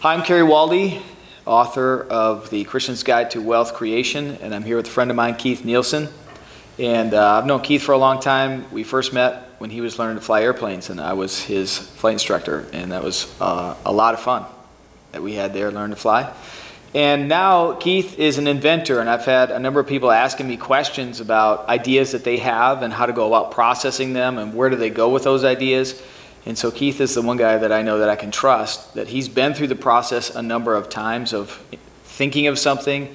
Hi, I'm Kerry Walde, author of The Christian's Guide to Wealth Creation, and I'm here with a friend of mine, Keith Nielsen. And I've known Keith for a long time. We first met when he was learning to fly airplanes, and I was his flight instructor, and that was a lot of fun that we had there learning to fly. And now Keith is an inventor, and I've had a number of people asking me questions about ideas that they have and how to go about processing them and where do they go with those ideas. And so Keith is the one guy that I know that I can trust, that he's been through the process a number of times of thinking of something,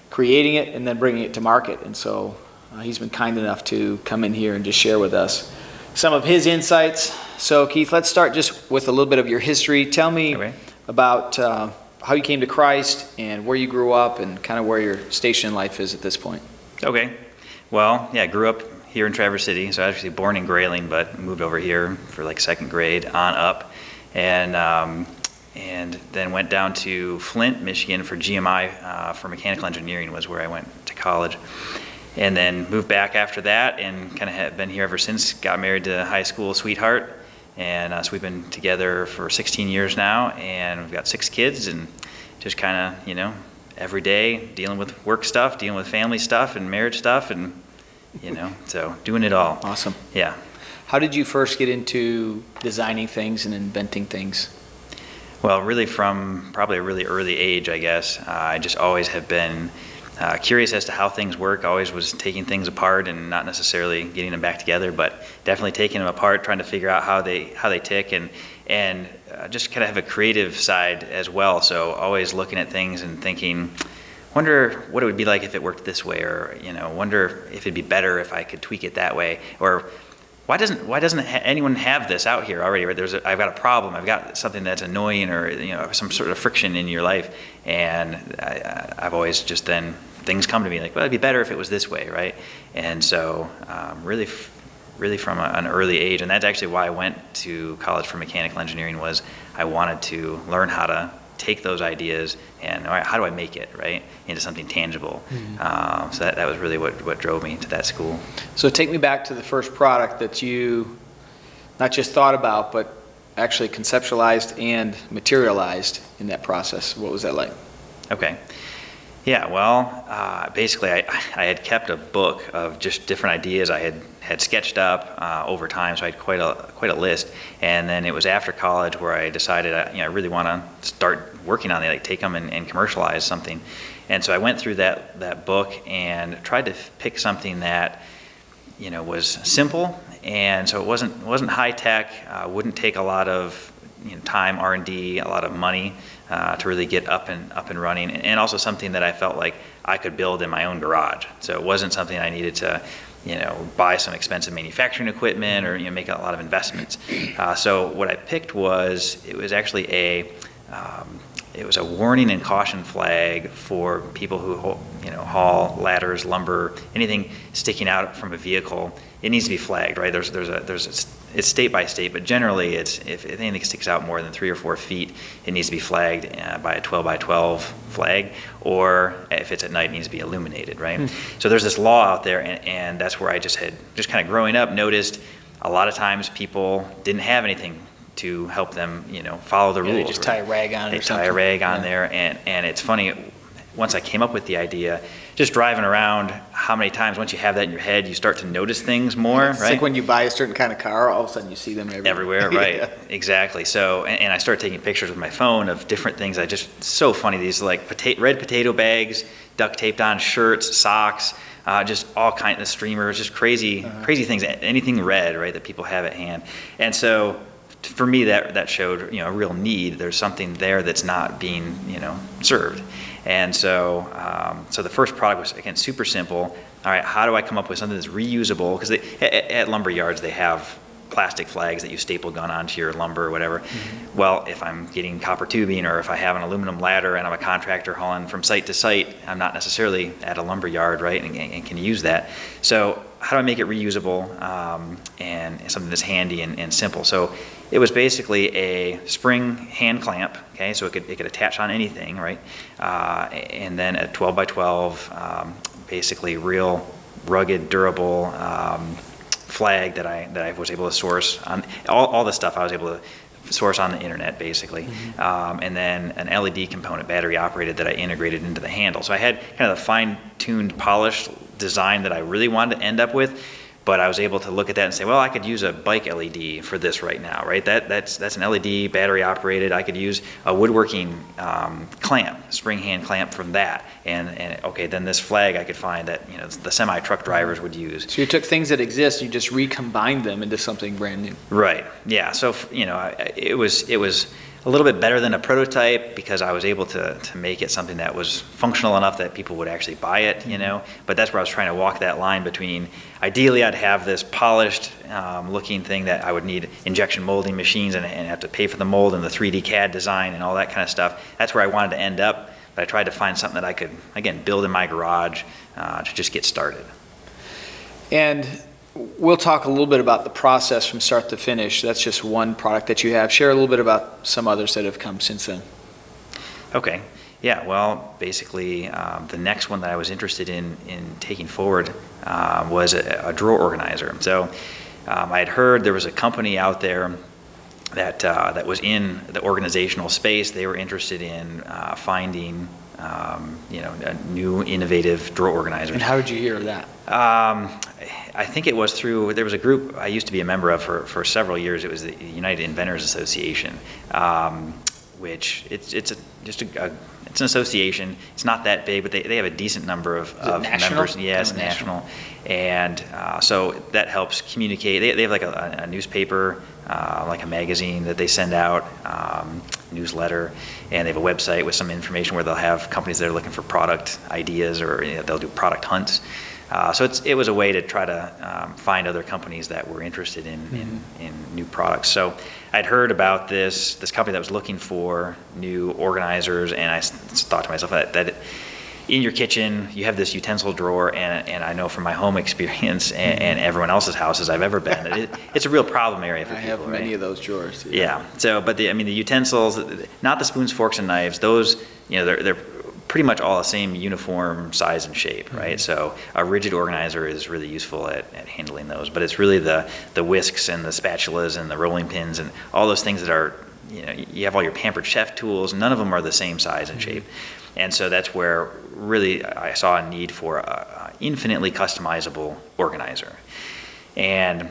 creating it, and then bringing it to market. And so he's been kind enough to come in here and just share with us some of his insights. So Keith, let's start just with a little bit of your history. Tell me about how you came to Christ and where you grew up and kind of where your station in life is at this point. Okay. Well, yeah, I grew up here in Traverse City. So I was actually born in Grayling, but moved over here for like second grade on up. And then went down to Flint, Michigan for GMI, for mechanical engineering was where I went to college. And then moved back after that and kind of have been here ever since. Got married to a high school sweetheart. And so we've been together for 16 years now, and we've got 6 kids, and just kind of, every day dealing with work stuff, dealing with family stuff and marriage stuff, and, so doing it all. Awesome. Yeah. How did you first get into designing things and inventing things? Well, really from probably a really early age, I guess. I just always have been curious as to how things work. Always was taking things apart and not necessarily getting them back together, but definitely taking them apart, trying to figure out how they tick, and just kind of have a creative side as well. So always looking at things and thinking, wonder what it would be like if it worked this way, or wonder if it'd be better if I could tweak it that way, or why doesn't anyone have this out here already? Right? I've got a problem. I've got something that's annoying, or some sort of friction in your life, and I've always just then things come to me like, well, it'd be better if it was this way, right? And so really from an early age, and that's actually why I went to college for mechanical engineering, was I wanted to learn how to take those ideas and, all right, how do I make it, right, into something tangible? Mm-hmm. So that was really what drove me to that school. So take me back to the first product that you not just thought about, but actually conceptualized and materialized in that process. What was that like? Okay. Yeah, well, basically I had kept a book of just different ideas I had sketched up over time, so I had quite a list. And then it was after college where I decided I really want to start working on it, like take them and commercialize something. And so I went through that book and tried to pick something that was simple, and so it wasn't high tech, wouldn't take a lot of time, R&D, a lot of money to really get up and running, and also something that I felt like I could build in my own garage. So it wasn't something I needed to buy some expensive manufacturing equipment or make a lot of investments. So what I picked was actually a warning and caution flag for people who haul ladders, lumber, anything sticking out from a vehicle. It needs to be flagged, right? It's state by state, but generally if anything sticks out more than 3 or 4 feet, it needs to be flagged by a 12 by 12 flag, or if it's at night, it needs to be illuminated, right? So there's this law out there, and that's where I just kind of growing up noticed a lot of times people didn't have anything to help them, follow the rules. They just tie a rag on it or something. They tie a rag on there, and it's funny, once I came up with the idea, just driving around, how many times, once you have that in your head, you start to notice things more, it's right? Like when you buy a certain kind of car, all of a sudden you see them everywhere, right? Yeah. Exactly. So, and I started taking pictures with my phone of different things. So funny, these like red potato bags, duct taped on shirts, socks, just all kinds of streamers, just crazy things, anything red, right, that people have at hand. And so for me, that showed a real need. There's something there that's not being served. And so the first product was, again, super simple. All right, how do I come up with something that's reusable? Because at lumber yards, they have plastic flags that you staple gun onto your lumber or whatever. Mm-hmm. Well, if I'm getting copper tubing, or if I have an aluminum ladder and I'm a contractor hauling from site to site, I'm not necessarily at a lumber yard, right, and can use that. So how do I make it reusable and something that's handy and simple? So it was basically a spring hand clamp, okay, so it could attach on anything, right? And then a 12 by 12, basically real rugged, durable flag that I was able to source on all the stuff I was able to source on the internet, basically, and then an LED component, battery operated, that I integrated into the handle. So I had kind of the fine-tuned, polished design that I really wanted to end up with, but I was able to look at that and say, well, I could use a bike LED for this right now, right? That's an LED, battery operated. I could use a woodworking clamp, spring hand clamp from that, and okay, then this flag I could find that the semi truck drivers would use. So you took things that exist, you just recombined them into something brand new. Right. Yeah. So it was a little bit better than a prototype because I was able to make it something that was functional enough that people would actually buy it. But that's where I was trying to walk that line between. Ideally, I'd have this polished looking thing that I would need injection molding machines and have to pay for the mold and the 3D CAD design and all that kind of stuff. That's where I wanted to end up. But I tried to find something that I could, again, build in my garage to just get started. And we'll talk a little bit about the process from start to finish. That's just one product that you have. Share a little bit about some others that have come since then. Okay. Yeah, well, basically, the next one that I was interested in taking forward was a drawer organizer. So I had heard there was a company out there that was in the organizational space. They were interested in finding new innovative drawer organizers. And how did you hear of that? I think it was through, there was a group I used to be a member of for several years. It was the United Inventors Association, which it's an association. It's not that big, but they have a decent number of members. Yeah, it's national. And so that helps communicate. They have like a newspaper, like a magazine that they send out, newsletter, and they have a website with some information where they'll have companies that are looking for product ideas, or they'll do product hunts. So it was a way to try to find other companies that were interested in new products. So I'd heard about this company that was looking for new organizers, and I thought to myself that in your kitchen you have this utensil drawer, and I know from my home experience and everyone else's houses I've ever been that it's a real problem area for people. I have many of those drawers. Yeah. So, but the utensils, not the spoons, forks, and knives. Those, they're pretty much all the same uniform size and shape, right? So a rigid organizer is really useful at handling those, but it's really the whisks and the spatulas and the rolling pins and all those things that are, you have all your Pampered Chef tools. None of them are the same size and shape. And so that's where really I saw a need for an infinitely customizable organizer. And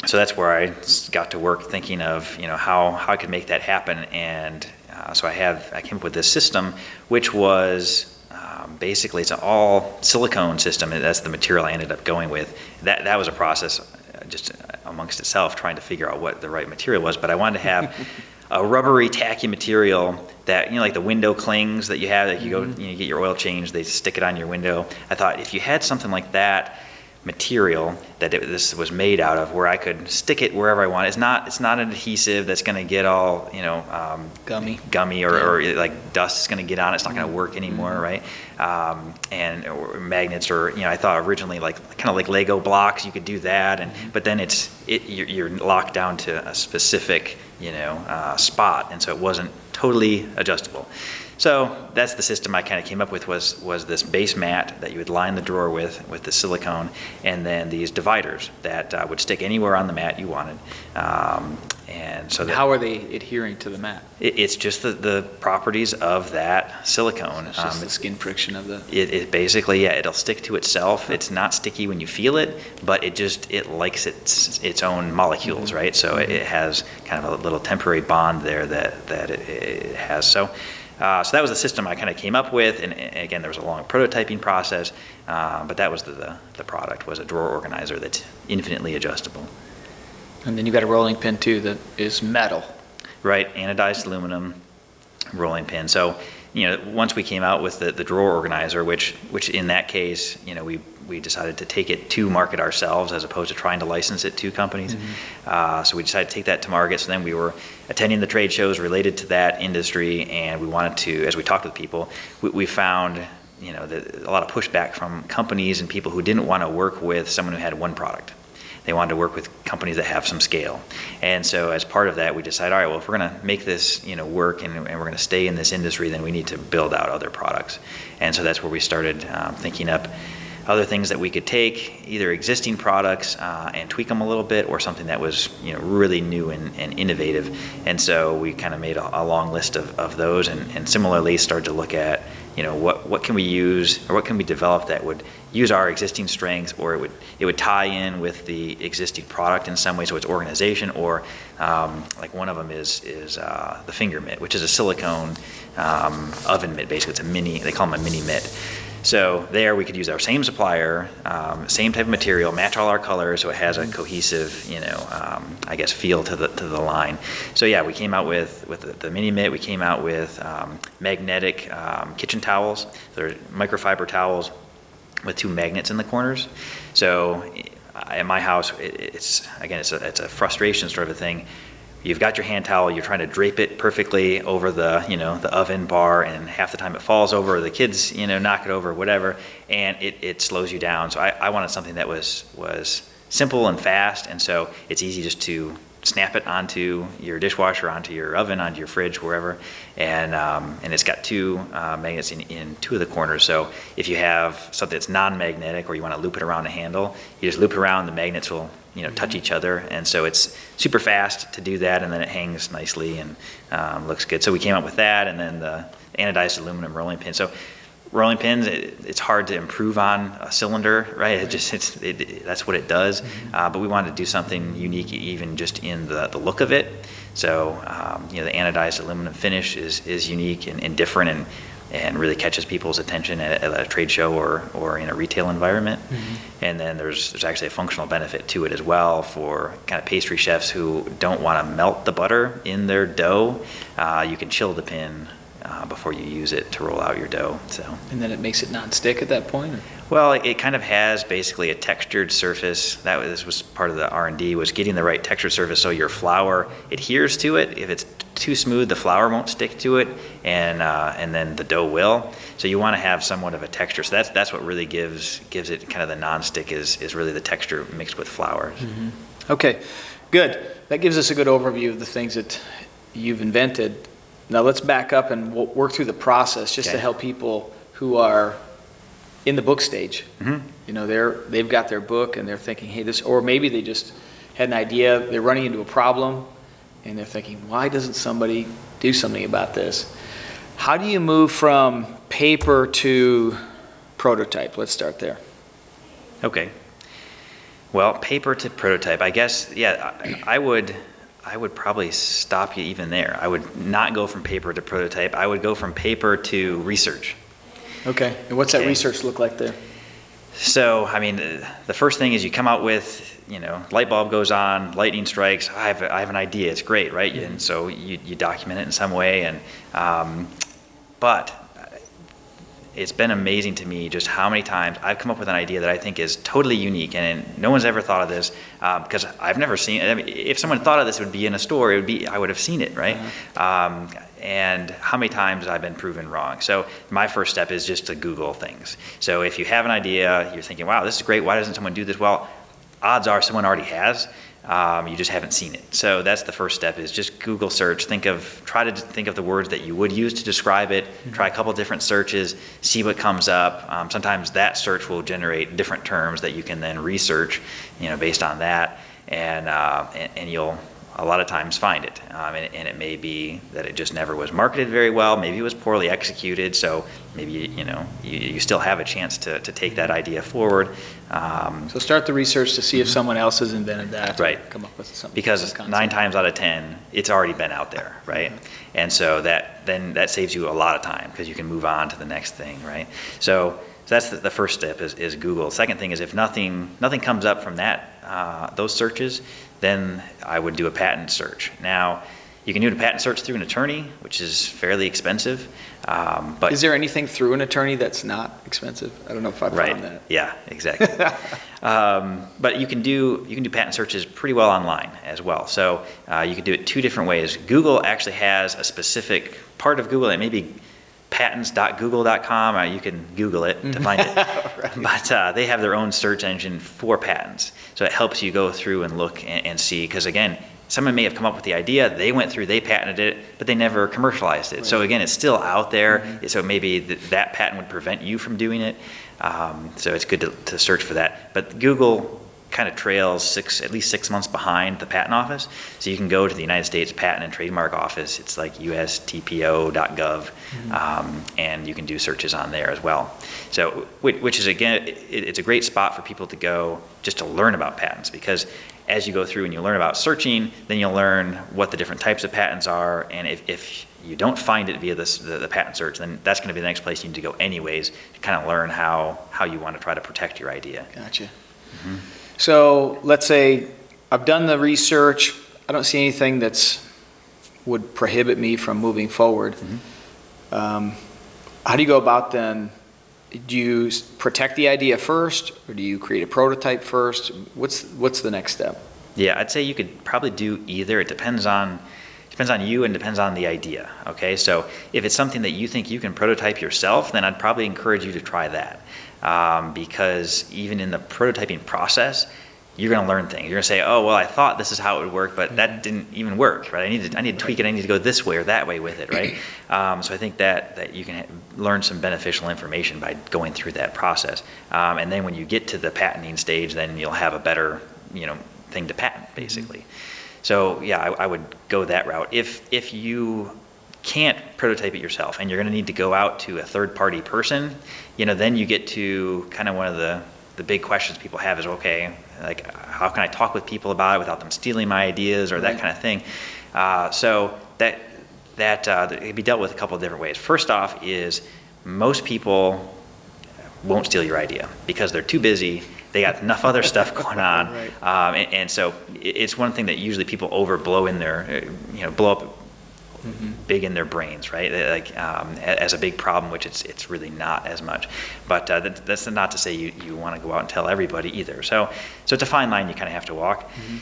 so that's where I got to work thinking of, how I could make that happen. And so I came up with this system, which was basically it's an all silicone system. And that's the material I ended up going with. That was a process just amongst itself, trying to figure out what the right material was. But I wanted to have a rubbery, tacky material that, like the window clings that you have, that you go, you get your oil change, they stick it on your window. I thought if you had something like that material that this was made out of, where I could stick it wherever I want. It's not an adhesive that's going to get all gummy or like dust is going to get on it. It's not going to work anymore, right? Or magnets, or I thought originally kind of like Lego blocks, you could do that, but then you're locked down to a specific spot, and so it wasn't totally adjustable. So that's the system I kind of came up with, was this base mat that you would line the drawer with the silicone, and then these dividers that would stick anywhere on the mat you wanted. And so how are they adhering to the mat? It's just the properties of that silicone. It's just the skin friction of the... It basically, it'll stick to itself. It's not sticky when you feel it, but it likes its own molecules, right? So it has kind of a little temporary bond there that it has. So that was the system I kind of came up with, and again, there was a long prototyping process, but that was the product, was a drawer organizer that's infinitely adjustable. And then you got a rolling pin too that is metal. Right, anodized aluminum rolling pin. So, once we came out with the drawer organizer, which in that case, we decided to take it to market ourselves as opposed to trying to license it to companies. So we decided to take that to market. So then we were attending the trade shows related to that industry, and we wanted to, as we talked with people, we found a lot of pushback from companies and people who didn't want to work with someone who had one product. They wanted to work with companies that have some scale. And so as part of that, we decided, all right, well, if we're going to make this work and we're going to stay in this industry, then we need to build out other products. And so that's where we started thinking up other things that we could take, either existing products and tweak them a little bit, or something that was really new and innovative. And so we kind of made a long list of those, and similarly started to look at what can we use, or what can we develop that would use our existing strengths, or it would tie in with the existing product in some way, so it's organization, or like one of them is the finger mitt, which is a silicone oven mitt. Basically, it's a mini. They call them a mini mitt. So there we could use our same supplier, same type of material, match all our colors, so it has a cohesive, I guess, feel to the line. So yeah, we came out with the mini mitt. We came out with magnetic kitchen towels. They're microfiber towels with 2 magnets in the corners. So at my house, it's a frustration sort of a thing. You've got your hand towel, you're trying to drape it perfectly over the oven bar, and half the time it falls over, or the kids knock it over, whatever, and it slows you down. So I wanted something that was simple and fast, and so it's easy just to snap it onto your dishwasher, onto your oven, onto your fridge, wherever, and it's got 2 magnets in 2 of the corners. So if you have something that's non-magnetic, or you want to loop it around a handle, you just loop it around, the magnets will touch each other, and so it's super fast to do that, and then it hangs nicely and looks good. So we came up with that, and then the anodized aluminum rolling pin. So rolling pins, it's hard to improve on a cylinder, right? That's what it does. But we wanted to do something unique, even just in the look of it. So the anodized aluminum finish is unique and different, and really catches people's attention at a trade show or in a retail environment. And then there's actually a functional benefit to it as well for kind of pastry chefs who don't want to melt the butter in their dough. You can chill the pin before you use it to roll out your dough. And then it makes it non-stick at that point? Or? Well, it kind of has basically a textured surface. This was part of the R&D, was getting the right textured surface so your flour adheres to it. If it's too smooth, the flour won't stick to it, and then the dough will. So you want to have somewhat of a texture. So that's what really gives it kind of the non-stick is really the texture mixed with flour. Okay, good. That gives us a good overview of the things that you've invented. Now let's back up and work through the process just to help people who are in the book stage. They've got their book and they're thinking, hey, this, or maybe they just had an idea, they're running into a problem, and they're thinking, why doesn't somebody do something about this? How do you move from paper to prototype? Let's start there. Okay. Well, paper to prototype, I guess, yeah, I would probably stop you even there. I would not go from paper to prototype. I would go from paper to research. Okay. And what's that research look like there? So, I mean, the first thing is you come out with, light bulb goes on, lightning strikes, I have an idea, it's great, right? And so you document it in some way, and but it's been amazing to me just how many times I've come up with an idea that I think is totally unique, and no one's ever thought of this, because I've never seen it. I mean, if someone thought of this, it would be in a store, I would have seen it, right? And how many times I've been proven wrong. So my first step is just to Google things. So if you have an idea, you're thinking, wow, this is great, why doesn't someone do this? Well, odds are someone already has. You just haven't seen it. So that's the first step, is just Google search. Try to think of the words that you would use to describe it. Try a couple different searches, see what comes up. Sometimes that search will generate different terms that you can then research, based on that, and you'll a lot of times find it. And it may be that it just never was marketed very well. Maybe it was poorly executed. So maybe you still have a chance to take that idea forward. So start the research to see if someone else has invented that. Right. Come up with something. Because 9 times out of 10, it's already been out there, right? And so that saves you a lot of time, because you can move on to the next thing, right? So that's the first step is Google. Second thing is, if nothing comes up from those searches, then I would do a patent search. Now, you can do a patent search through an attorney, which is fairly expensive. But is there anything through an attorney that's not expensive? I don't know if I've found that. Yeah, exactly. But you can do patent searches pretty well online as well. So you can do it 2 different ways. Google actually has a specific part of Google, it may be patents.google.com, or you can Google it to find it. Right. But they have their own search engine for patents. So it helps you go through and look and see, because again, someone may have come up with the idea, they went through, they patented it, but they never commercialized it. Right. So again, it's still out there. Mm-hmm. So maybe that patent would prevent you from doing it. So it's good to search for that. But Google kind of trails at least 6 months behind the patent office. So you can go to the United States Patent and Trademark Office. It's like ustpo.gov, mm-hmm. And you can do searches on there as well. So, which is, again, it's a great spot for people to go just to learn about patents, because as you go through and you learn about searching, then you'll learn what the different types of patents are, and if you don't find it via the patent search, then that's going to be the next place you need to go anyways to kind of learn how you want to try to protect your idea. Gotcha. Mm-hmm. So let's say I've done the research. I don't see anything would prohibit me from moving forward. Mm-hmm. How do you go about then? Do you protect the idea first, or do you create a prototype first? What's the next step? Yeah, I'd say you could probably do either. It depends on you and depends on the idea. Okay, so if it's something that you think you can prototype yourself, then I'd probably encourage you to try that. Because even in the prototyping process, you're going to learn things. You're going to say, oh, well, I thought this is how it would work, but that didn't even work, right? I need to tweak it. I need to go this way or that way with it, right? So I think that you can learn some beneficial information by going through that process. And then when you get to the patenting stage, then you'll have a better, thing to patent, basically. So yeah, I would go that route. If you can't prototype it yourself and you're going to need to go out to a third-party person, then you get to kind of one of the big questions people have is, okay, like, how can I talk with people about it without them stealing my ideas or that kind of thing? So that it can be dealt with a couple of different ways. First off is most people won't steal your idea because they're too busy. They got enough other stuff going on. Right. And so it's one thing that usually people blow up big in their brains, right? Like as a big problem, which it's really not as much. But that's not to say you want to go out and tell everybody either. So it's a fine line you kind of have to walk. Mm-hmm.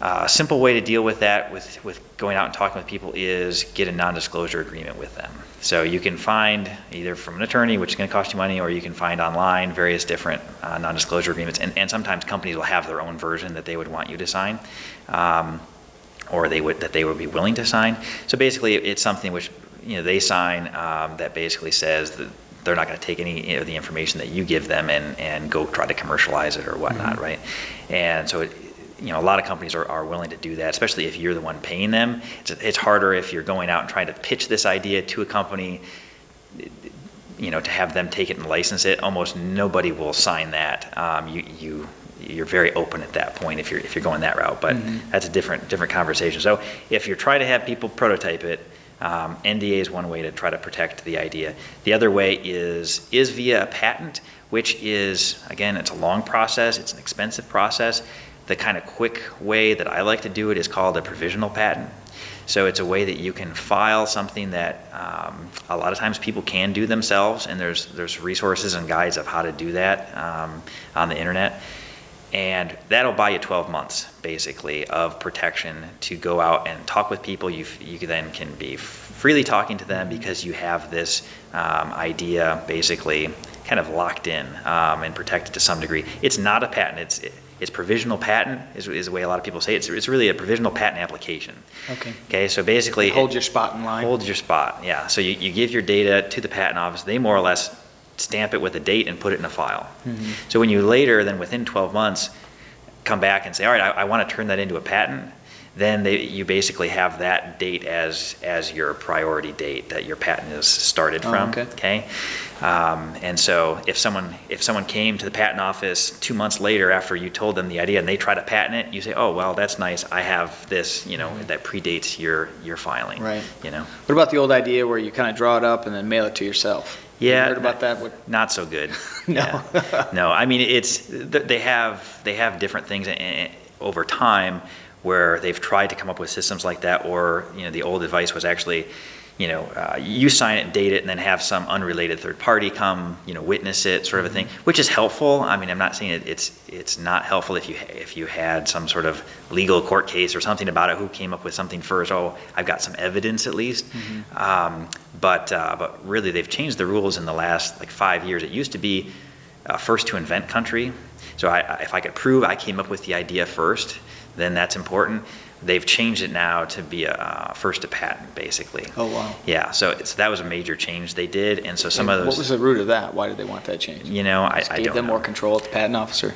A simple way to deal with that, with going out and talking with people, is get a non-disclosure agreement with them. So you can find either from an attorney, which is going to cost you money, or you can find online various different non-disclosure agreements. And sometimes companies will have their own version that they would want you to sign. Or they would be willing to sign. So basically, it's something which they sign that basically says that they're not going to take any of the information that you give them and go try to commercialize it or whatnot, mm-hmm. right? And so a lot of companies are willing to do that, especially if you're the one paying them. It's harder if you're going out and trying to pitch this idea to a company, to have them take it and license it. Almost nobody will sign that. You're very open at that point if you're going that route, but mm-hmm. that's a different conversation. So if you're trying to have people prototype it, NDA is one way to try to protect the idea. The other way is via a patent, which is, again, it's a long process, it's an expensive process. The kind of quick way that I like to do it is called a provisional patent. So it's a way that you can file something that a lot of times people can do themselves, and there's resources and guides of how to do that on the internet. And that'll buy you 12 months, basically, of protection to go out and talk with people. You then can be freely talking to them because you have this idea basically kind of locked in and protected to some degree. It's not a patent. It's provisional patent is the way a lot of people say it. It's really a provisional patent application. Okay, so basically... Hold your spot in line. Hold your spot, yeah. So you give your data to the patent office. They more or less stamp it with a date and put it in a file. Mm-hmm. So when you later, then within 12 months, come back and say, all right, I want to turn that into a patent, then you basically have that date as your priority date that your patent is started from. Okay. And so if someone came to the patent office 2 months later after you told them the idea and they try to patent it, you say, oh, well, that's nice. I have this, that predates your filing. Right. What about the old idea where you kind of draw it up and then mail it to yourself? Yeah, you heard about that? Not so good. No, no. I mean, they have different things over time where they've tried to come up with systems like that, or the old advice was actually, you sign it and date it, and then have some unrelated third party come, witness it, sort of a thing, which is helpful. I mean, I'm not saying it's not helpful if you had some sort of legal court case or something about it. Who came up with something first? Oh, I've got some evidence at least. Mm-hmm. But really, they've changed the rules in the last 5 years. It used to be first to invent country. So if I could prove I came up with the idea first, then that's important. They've changed it now to be a first to patent, basically. Oh, wow. Yeah, so that was a major change they did, and so some of those. What was the root of that? Why did they want that change? You know, I Gave don't them know. more control at the patent officer?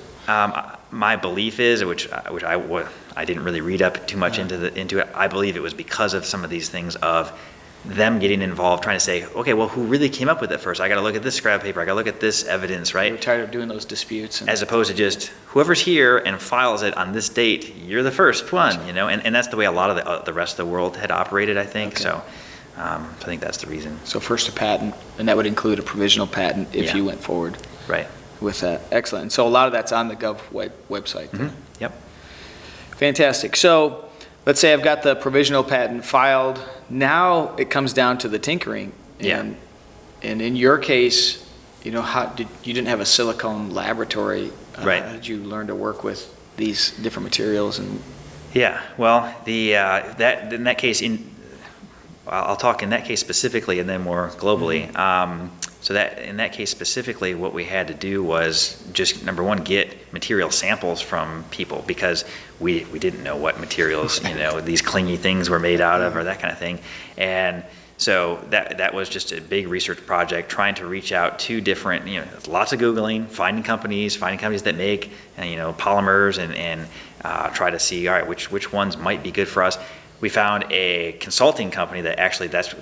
My belief is, which I didn't really read up too much into it. I believe it was because of some of these things of them getting involved, trying to say, okay, well, who really came up with it first? I got to look at this scrap paper. I got to look at this evidence, They right? were tired of doing those disputes. As opposed to just whoever's here and files it on this date, you're the first one, you know. And that's the way a lot of the rest of the world had operated, I think. Okay. So I think that's the reason. So first to patent, and that would include a provisional patent if Yeah. you went forward Right. with that. Excellent. And so a lot of that's on the Gov website. then. Yep. Fantastic. So let's say I've got the provisional patent filed. Now it comes down to the tinkering. Yeah. And in your case, you know, you didn't have a silicone laboratory. Right. How did you learn to work with these different materials? And Yeah, well, in that case, I'll talk in that case specifically and then more globally. So that in that case specifically, what we had to do was just, number one, get material samples from people, because we didn't know what materials, you know, these clingy things were made out of or that kind of thing. And so that was just a big research project, trying to reach out to different, you know, lots of Googling, finding companies that make, you know, polymers, and try to see, all right, which ones might be good for us. We found a consulting company that actually that's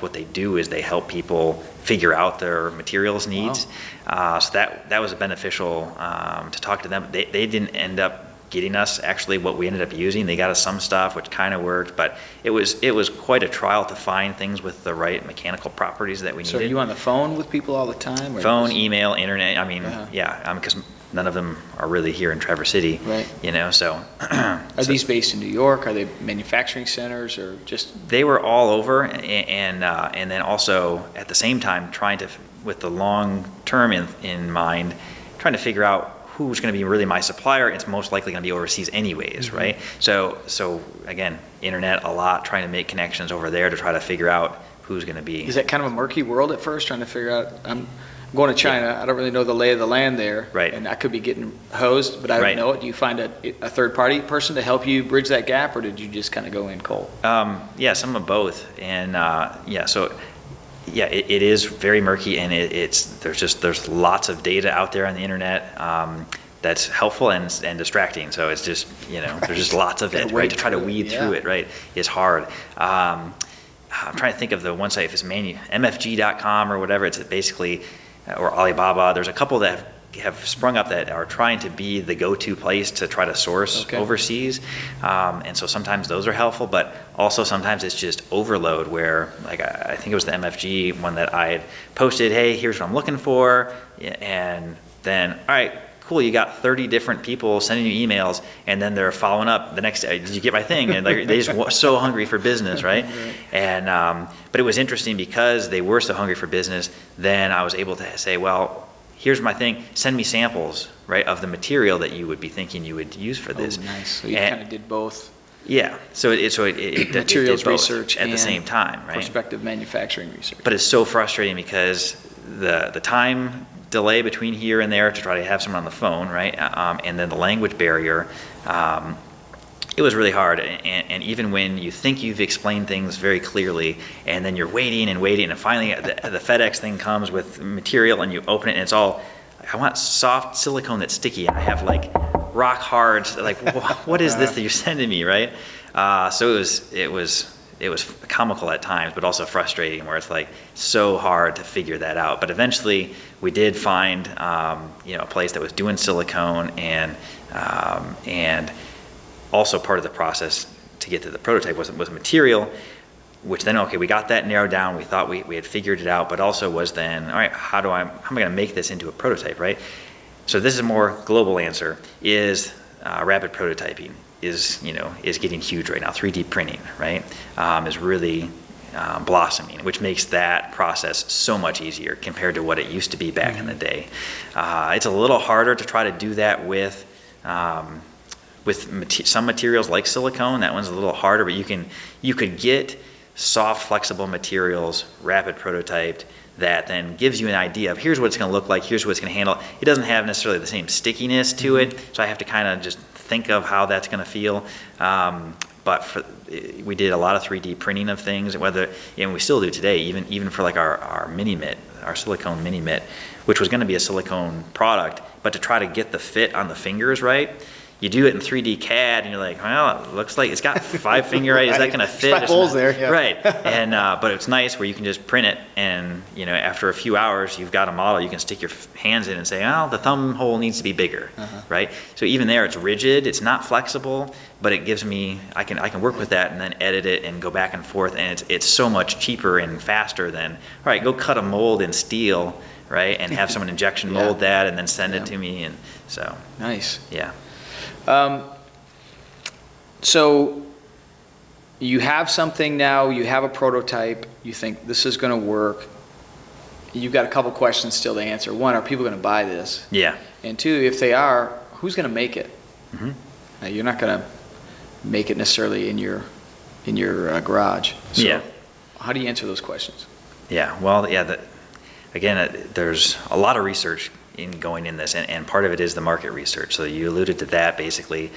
what they do, is they help people figure out their materials needs. Wow. So that was beneficial to talk to them. They didn't end up getting us actually what we ended up using. They got us some stuff which kind of worked, but it was quite a trial to find things with the right mechanical properties that we so are needed. you on the phone with people all the time? Or Phone, just- email, internet. I mean, Yeah. because none of them are really here in Traverse City. Right. You know, so. Are these based in New York? Are they manufacturing centers or just? They were all over, and then also at the same time trying to, with the long term in mind, trying to figure out who's going to be really my supplier. It's most likely going to be overseas anyways, Mm-hmm. right? So again, internet a lot, trying to make connections over there to try to figure out who's going to be. Is that kind of a murky world at first, trying to figure out? I'm going to China. I don't really know the lay of the land there. Right. And I could be getting hosed, but I don't Right. know it. Do you find a third-party person to help you bridge that gap, or did you just kind of go in cold? Yeah, some of both, and it is very murky, and there's lots of data out there on the internet that's helpful and distracting. So it's just, you know, there's just lots of it, right? To try to weed through it, right, is hard. I'm trying to think of the one site, if it's MFG.com or whatever. It's basically, or Alibaba. There's a couple that have sprung up that are trying to be the go-to place to try to source overseas, and so sometimes those are helpful, but also sometimes it's just overload, where, like, I think it was the MFG one that I had posted, hey, here's what I'm looking for, and then, all right, cool, you got 30 different people sending you emails, and then they're following up the next day, did you get my thing? And they just so hungry for business, right? And but it was interesting because they were so hungry for business, then I was able to say, well, here's my thing, send me samples, right, of the material that you would be thinking you would use for this. Oh, nice. So you kind of did both. Yeah, so it Materials did both research at the and same time, right? Prospective manufacturing research. But it's so frustrating because the time delay between here and there to try to have someone on the phone, right, and then the language barrier, it was really hard. And even when you think you've explained things very clearly, and then you're waiting, and finally the FedEx thing comes with material, and you open it, and it's all, I want soft silicone that's sticky, and I have like rock hard, like, what is this that you're sending me, right? So it was comical at times, but also frustrating, where it's like so hard to figure that out. But eventually we did find, a place that was doing silicone, and also part of the process to get to the prototype was material, which then, okay, we got that narrowed down. We thought we had figured it out, but also was then, all right, how am I going to make this into a prototype, right? So this is a more global answer, is rapid prototyping is getting huge right now. 3D printing, right, is really blossoming, which makes that process so much easier compared to what it used to be back in the day. It's a little harder to try to do that with some materials like silicone. That one's a little harder, but you could get soft, flexible materials, rapid prototyped, that then gives you an idea of here's what it's going to look like, here's what it's going to handle. It doesn't have necessarily the same stickiness to it, so I have to kind of just think of how that's going to feel. But we did a lot of 3D printing of things, and we still do today, even for like our mini mitt, our silicone mini mitt, which was going to be a silicone product, but to try to get the fit on the fingers right, you do it in 3D CAD, and you're like, well, it looks like it's got 5 finger, right? Is that going to fit? There's 5 holes there, yeah. Right, and but it's nice where you can just print it, and after a few hours, you've got a model. You can stick your hands in and say, oh, the thumb hole needs to be bigger, right? So even there, it's rigid. It's not flexible, but it gives me I can work with that and then edit it and go back and forth, and it's so much cheaper and faster than all right, go cut a mold in steel, right, and have someone injection mold that and then send it to me, and so Nice. yeah. So you have something now, you have a prototype, you think this is going to work. You've got a couple questions still to answer. One, are people going to buy this? Yeah. And two, if they are, who's going to make it? Mhm. Now, you're not going to make it necessarily in your garage. So Yeah. how do you answer those questions? Yeah, well, yeah, there's a lot of research in going in this, and part of it is the market research. So you alluded to that. Basically,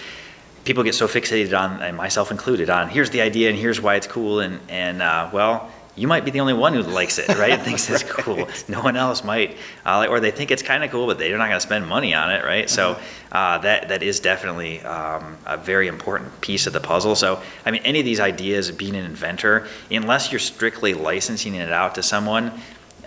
people get so fixated on, and myself included, on here's the idea and here's why it's cool, and well, you might be the only one who likes it, right? And thinks it's cool. No one else might, or they think it's kind of cool, but they're not going to spend money on it, right? So that is definitely a very important piece of the puzzle. So I mean, any of these ideas, being an inventor, unless you're strictly licensing it out to someone,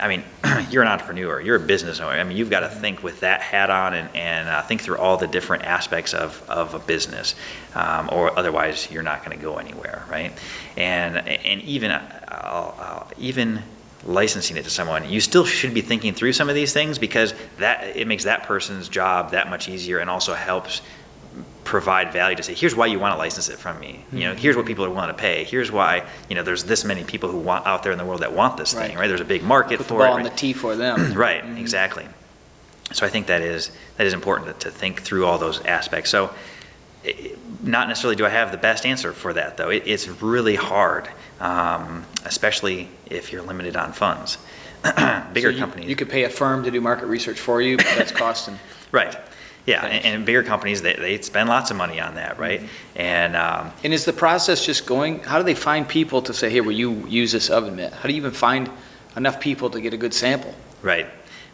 I mean, you're an entrepreneur, you're a business owner. I mean, you've got to think with that hat on and think through all the different aspects of a business, or otherwise you're not going to go anywhere, right? And even licensing it to someone, you still should be thinking through some of these things, because it makes that person's job that much easier, and also helps provide value to say, here's why you want to license it from me. Here's what people are willing to pay. Here's why, there's this many people who want out there in the world that want this thing, right? There's a big market Put for the ball it. on the tee for them. Right, exactly. So I think that is important to think through all those aspects. So not necessarily do I have the best answer for that, though. It's really hard, especially if you're limited on funds. Bigger companies. You could pay a firm to do market research for you, but that's costing. Right. Yeah, and bigger companies, they spend lots of money on that, right? And is the process just going, how do they find people to say, hey, will you use this oven mitt? How do you even find enough people to get a good sample? Right.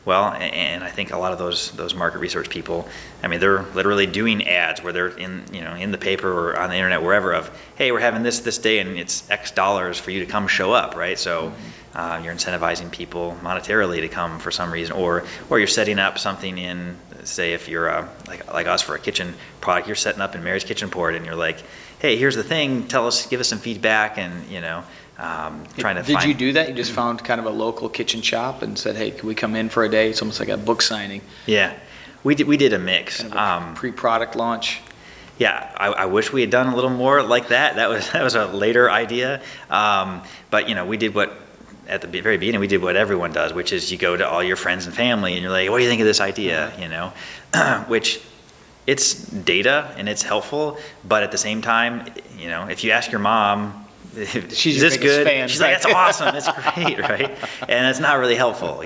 Well, and I think a lot of those market research people, I mean, they're literally doing ads where they're in the paper or on the internet, wherever, of, hey, we're having this day and it's X dollars for you to come show up, right? So you're incentivizing people monetarily to come for some reason, or you're setting up something in, say, if you're like us for a kitchen product, you're setting up in Mary's Kitchen Port, and you're like, hey, here's the thing, give us some feedback, and trying to Did you do that? You just found kind of a local kitchen shop and said, hey, can we come in for a day? It's almost like a book signing. Yeah, we did a mix. Kind of a pre-product launch. Yeah, I wish we had done a little more like that. That was a later idea. But we did what, at the very beginning, we did what everyone does, which is you go to all your friends and family and you're like, what do you think of this idea? Which, it's data and it's helpful, but at the same time, if you ask your mom, She's is your this biggest good? fan, She's right? like, that's awesome, it's great, right? And it's not really helpful,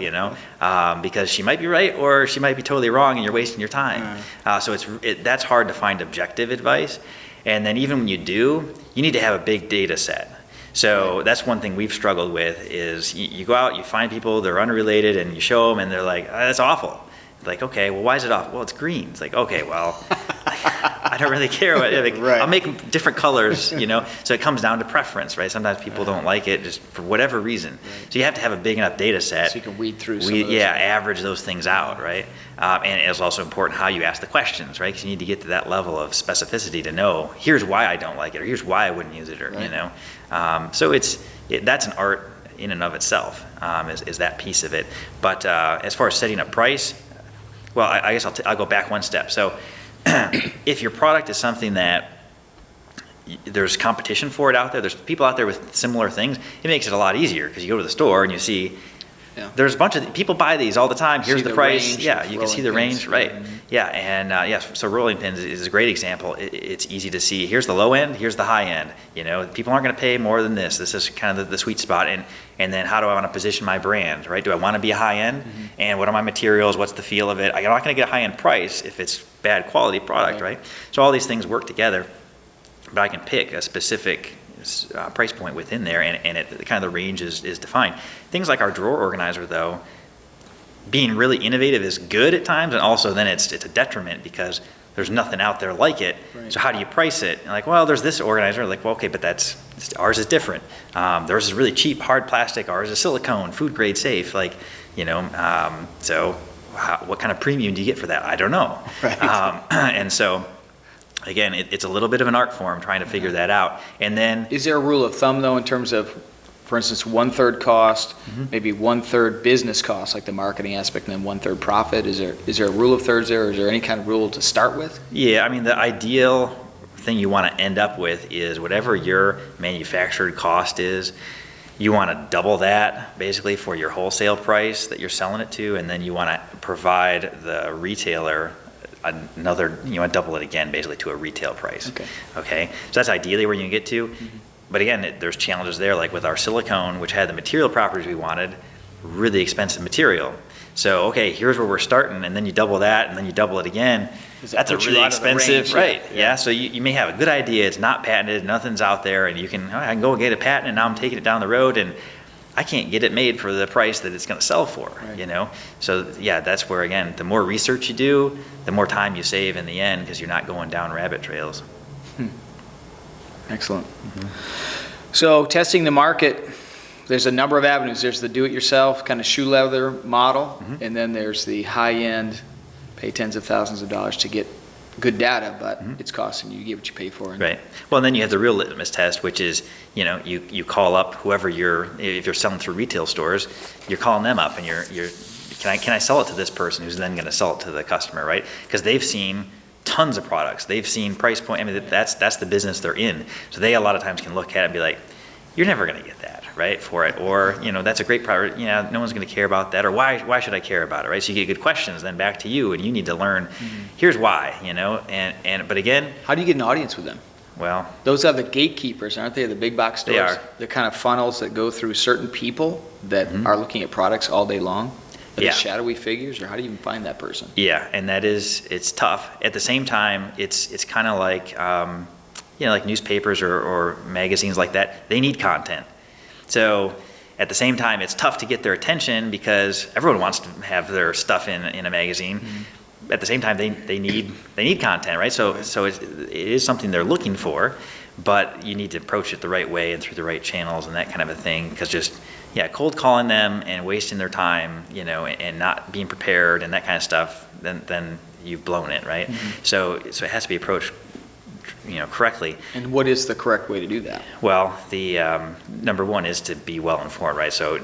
because she might be right or she might be totally wrong and you're wasting your time. So that's hard to find objective advice. And then even when you do, you need to have a big data set. So that's one thing we've struggled with is you go out, you find people, they're unrelated, and you show them and they're like, oh, that's awful. Like, okay, well, why is it off? Well, it's green. It's like, okay, well, I don't really care. Right. I'll make them different colors, So it comes down to preference, right? Sometimes people don't like it just for whatever reason. So you have to have a big enough data set. So you can weed through some of those. Average those things out, right? And it's also important how you ask the questions, right? Because you need to get to that level of specificity to know, here's why I don't like it, or here's why I wouldn't use it, or, So that's an art in and of itself, is that piece of it. But as far as setting a price, well, I guess I'll go back one step. So if your product is something that there's competition for it out there, there's people out there with similar things, it makes it a lot easier because you go to the store and you see Yeah. there's a bunch of people buy these all the time. Here's See the the price. range Yeah, of you can see rolling the pins. range, right? Mhm. Yeah, and so rolling pins is a great example. It's easy to see. Here's the low end. Here's the high end. You know, people aren't going to pay more than this. This is kind of the sweet spot. And then how do I want to position my brand, right? Do I want to be a high end? And what are my materials? What's the feel of it? I'm not going to get a high end price if it's bad quality product, Right. right? So all these things work together, but I can pick a specific price point within there, and it kind of the range is defined. Things like our drawer organizer, though, being really innovative is good at times, and also then it's a detriment because there's nothing out there like it. Right. So how do you price it? And like, well, there's this organizer. Like, well, okay, but ours is different. Theirs is really cheap, hard plastic. Ours is silicone, food grade safe. Like, you know, so what kind of premium do you get for that? I don't know. Right. And so, again, it's a little bit of an art form trying to figure that out. And then, Is there a rule of thumb, though, in terms of, for instance, 1/3 cost, maybe 1/3 business cost, like the marketing aspect, and then 1/3 profit? Is there a rule of thirds there, or is there any kind of rule to start with? yeah, I mean, the ideal thing you want to end up with is whatever your manufactured cost is, you want to double that basically for your wholesale price that you're selling it to, and then you want to provide the retailer another, you want to double it again basically to a retail price. Okay. Okay, so that's ideally where you can get to. But again, there's challenges there, like with our silicone, which had the material properties we wanted, really expensive material. So, okay, here's where we're starting, and then you double that, and then you double it again. Does it That's a put you really out of the expensive, range? right? Yeah. Yeah. So you may have a good idea, it's not patented, nothing's out there, and I can go and get a patent, and now I'm taking it down the road, and I can't get it made for the price that it's going to sell for, Right. you know? So, yeah, that's where, again, the more research you do, the more time you save in the end, because you're not going down rabbit trails. Excellent. So testing the market, there's a number of avenues. There's the do-it-yourself kind of shoe leather model, and then there's the high-end, pay tens of thousands of dollars to get good data, but it's costing you. You get what you pay for. Right. Well, and then you have the real litmus test, which is, you know, you call up whoever if you're selling through retail stores, you're calling them up and can I sell it to this person who's then going to sell it to the customer, right? Because they've seen tons of products. They've seen price point. I mean, that's the business they're in. So they a lot of times can look at it and be like, you're never going to get that, right, for it. Or, you know, that's a great product. You know, no one's going to care about that. Or why should I care about it, right? So you get good questions then back to you, and you need to learn, here's why, you know. But again, How do you get an audience with them? well, Those are the gatekeepers, aren't they? The big box stores. They are. They're kind of funnels that go through certain people that are looking at products all day long. Are they Yeah. shadowy figures, or how do you even find that person? yeah, and it's tough. At the same time, it's kind of like, you know, like newspapers or magazines like that. They need content. So at the same time, it's tough to get their attention because everyone wants to have their stuff in a magazine. At the same time, they need content, right? So it is something they're looking for, but you need to approach it the right way and through the right channels and that kind of a thing. Because cold calling them and wasting their time, you know, and not being prepared and that kind of stuff, then you've blown it, right? So it has to be approached, you know, correctly. And what is the correct way to do that? Well, the number one is to be well informed, right? So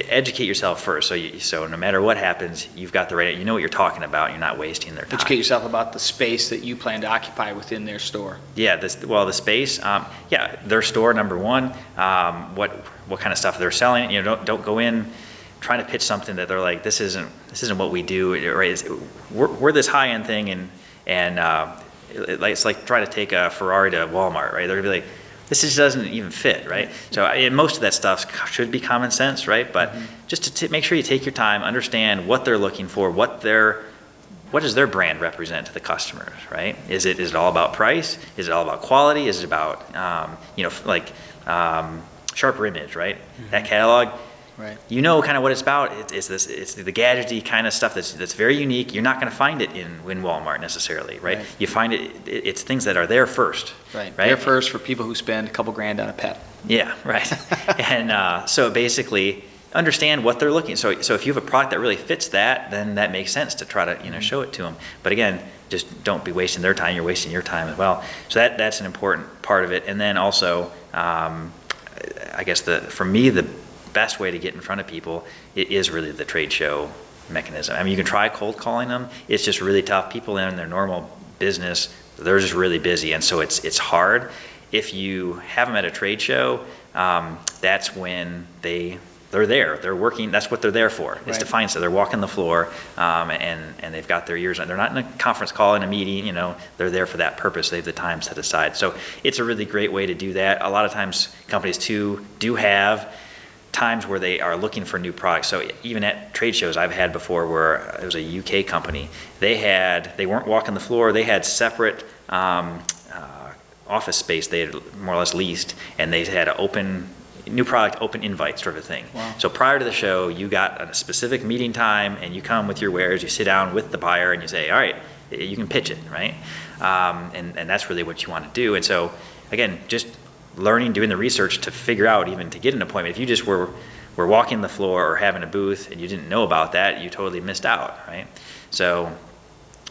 educate yourself first. So no matter what happens, you've got the right, you know what you're talking about. You're not wasting their time. Educate yourself about the space that you plan to occupy within their store. Yeah, the space. Their store, number one. What kind of stuff they're selling? You know, don't go in trying to pitch something that they're like, this isn't what we do. Right? We're this high end thing, and it's like trying to take a Ferrari to Walmart, right? They're gonna be like, this just doesn't even fit, right? So most of that stuff should be common sense, right? But just to make sure you take your time, understand what they're looking for, what does their brand represent to the customers, right? Is it all about price? Is it all about quality? Is it about, Sharper Image, right? That catalog, Right. you know kind of what it's about. It's the gadgety kind of stuff that's very unique. You're not going to find it in Walmart necessarily, right? Right. You find it's things that are there first. Right. Right. There first for people who spend a couple grand on a pet. Yeah, right. And so basically, understand what they're looking. So if you have a product that really fits that, then that makes sense to try to show it to them. But again, just don't be wasting their time. You're wasting your time as well. So that's an important part of it. And then also, I guess for me the best way to get in front of people is really the trade show mechanism. I mean, you can try cold calling them. It's just really tough. People in their normal business, they're just really busy, and so it's hard. If you have them at a trade show, that's when they they're there, they're working, that's what they're there for, is to Right. find stuff. They're walking the floor, and they've got their ears on. They're not in a conference call, in a meeting, they're there for that purpose. They have the time set aside. So it's a really great way to do that. A lot of times companies too do have times where they are looking for new products. So even at trade shows I've had before, where it was a UK company, they weren't walking the floor, they had separate office space they had more or less leased, and they had an new product open invite sort of a thing. Wow. So prior to the show, you got a specific meeting time, and you come with your wares, you sit down with the buyer, and you say, all right, you can pitch it, right? And that's really what you want to do. And so, again, just learning, doing the research to figure out, even to get an appointment. If you just were walking the floor or having a booth and you didn't know about that, you totally missed out, right? So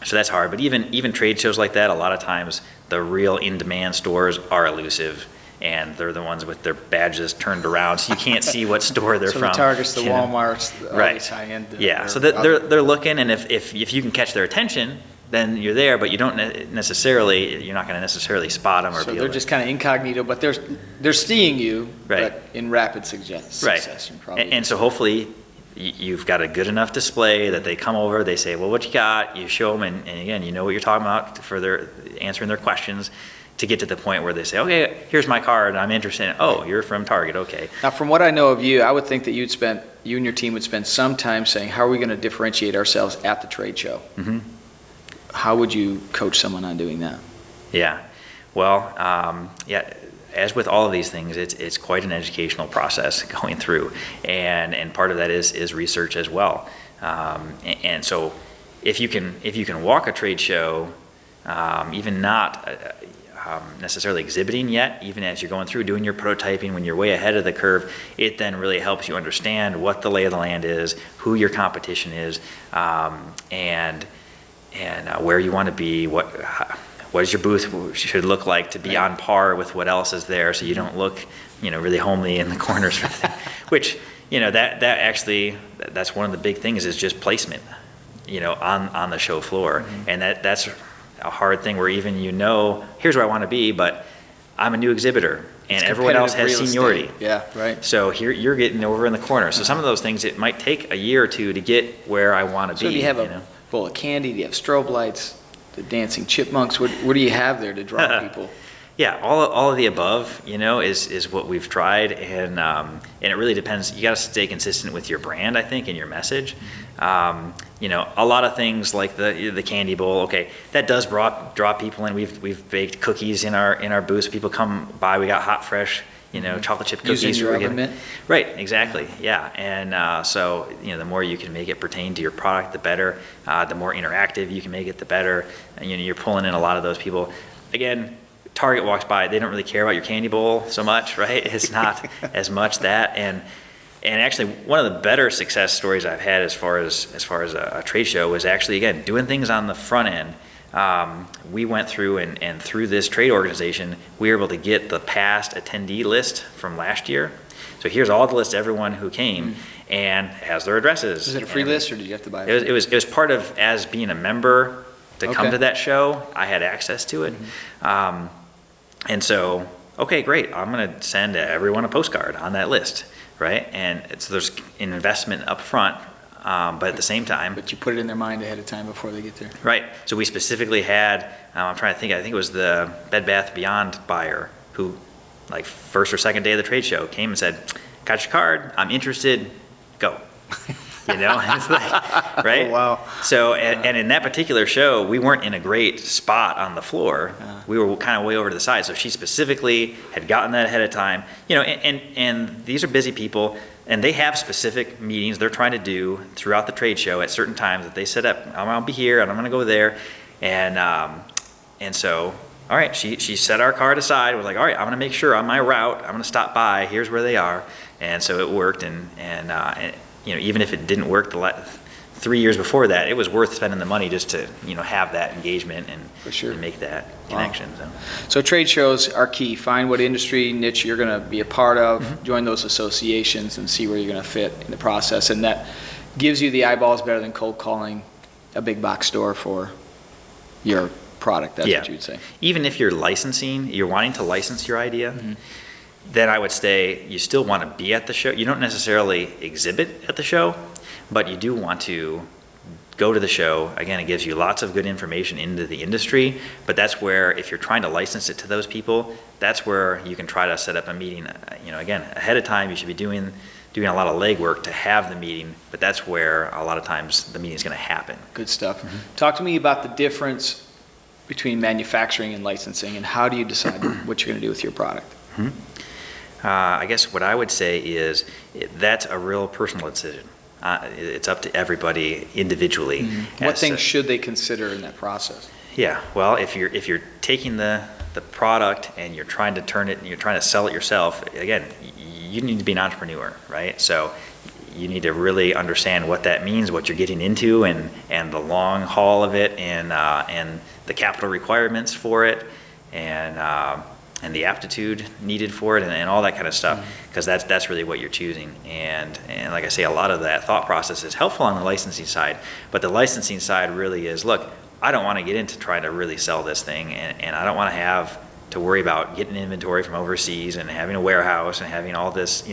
that's hard. But even trade shows like that, a lot of times the real in-demand stores are elusive, and they're the ones with their badges turned around, so you can't see what store they're So from. the Targets, the you know? Walmarts, all Right. these high-end. Yeah, so they're looking, and if you can catch their attention, then you're there, but you don't you're not going to necessarily spot them or So be they're able to. just kind of incognito, but they're seeing you, Right. but in rapid success. Right. Probably. And so hopefully you've got a good enough display that they come over, they say, well, what you got? You show them, and again, you know what you're talking about for their answering their questions, to get to the point where they say, okay, here's my card, I'm interested in, oh, you're from Target, okay. Now, from what I know of you, I would think that you and your team would spend some time saying, how are we going to differentiate ourselves at the trade show? Mm-hmm. How would you coach someone on doing that? Yeah, well, as with all of these things, it's quite an educational process going through, and part of that is research as well. And so, if you can walk a trade show, even not necessarily exhibiting yet, even as you're going through doing your prototyping, when you're way ahead of the curve, it then really helps you understand what the lay of the land is, who your competition is, and where you want to be, what does your booth should look like to be on par with what else is there, so you don't look, really homely in the corners, which, that's one of the big things, is just placement, on the show floor. Mm-hmm. And that's a hard thing, where even here's where I want to be, but I'm a new exhibitor, and It's everyone else has competitive real seniority. estate. Yeah, right. So here you're getting over in the corner. So some of those things, it might take a year or two to get where I want to So be. do you have a bowl of candy? Do you have strobe lights? The dancing chipmunks? What do you have there to draw people? Yeah, all of the above, is what we've tried, and it really depends. You got to stay consistent with your brand, I think, and your message. A lot of things like the candy bowl, okay, that does draw people in. We've baked cookies in our booth. People come by. We got hot, fresh, chocolate chip cookies. Using your we're oven getting- mitt? Right, exactly, yeah. And so, the more you can make it pertain to your product, the better. The more interactive you can make it, the better. And, you're pulling in a lot of those people. Again, Target walks by, they don't really care about your candy bowl so much, right? It's not as much that. And actually, one of the better success stories I've had as far as a trade show was actually, again, doing things on the front end. We went through, and through this trade organization, we were able to get the past attendee list from last year. So here's all the list of everyone who came, and has their addresses. Was it a free list, or did you have to buy it? It was part of, as being a member to come Okay. to that show, I had access to it. And so, okay, great, I'm going to send everyone a postcard on that list, right? And so there's an investment up front, but at the same time, But you put it in their mind ahead of time before they get there. right. So we specifically had, I'm trying to think, I think it was the Bed Bath Beyond buyer who, like, first or second day of the trade show, came and said, got your card, I'm interested, go. It's like, right? Oh, wow. So, and in that particular show, we weren't in a great spot on the floor. We were kind of way over to the side. So she specifically had gotten that ahead of time. And these are busy people, and they have specific meetings they're trying to do throughout the trade show at certain times that they set up. I'll be here, and I'm going to go there. And so, all right, she set our card aside. We're like, all right, I'm going to make sure on my route, I'm going to stop by. Here's where they are. And so it worked, and even if it didn't work 3 years before that, it was worth spending the money just to, have that engagement and, For sure. and make that connection. So. So trade shows are key. Find what industry niche you're going to be a part of, Mm-hmm. join those associations, and see where you're going to fit in the process. And that gives you the eyeballs better than cold calling a big box store for your product. That's Yeah. what you'd say. Even if you're wanting to license your idea, then I would say you still want to be at the show. You don't necessarily exhibit at the show, but you do want to go to the show. Again, it gives you lots of good information into the industry, but that's where, if you're trying to license it to those people, that's where you can try to set up a meeting. Again, ahead of time, you should be doing a lot of legwork to have the meeting, but that's where a lot of times the meeting is going to happen. Good stuff. Talk to me about the difference between manufacturing and licensing, and how do you decide what you're going to do with your product? I guess what I would say is that's a real personal decision. It's up to everybody individually. What things should they consider in that process? Yeah, well, if you're taking the product and you're trying to turn it and you're trying to sell it yourself, again, you need to be an entrepreneur, right? So you need to really understand what that means, what you're getting into, and the long haul of it, and the capital requirements for it, and the aptitude needed for it, and all that kind of stuff, because that's really what you're choosing. And like I say, a lot of that thought process is helpful on the licensing side, but the licensing side really is, look, I don't want to get into trying to really sell this thing, and I don't want to have to worry about getting inventory from overseas and having a warehouse and having all this,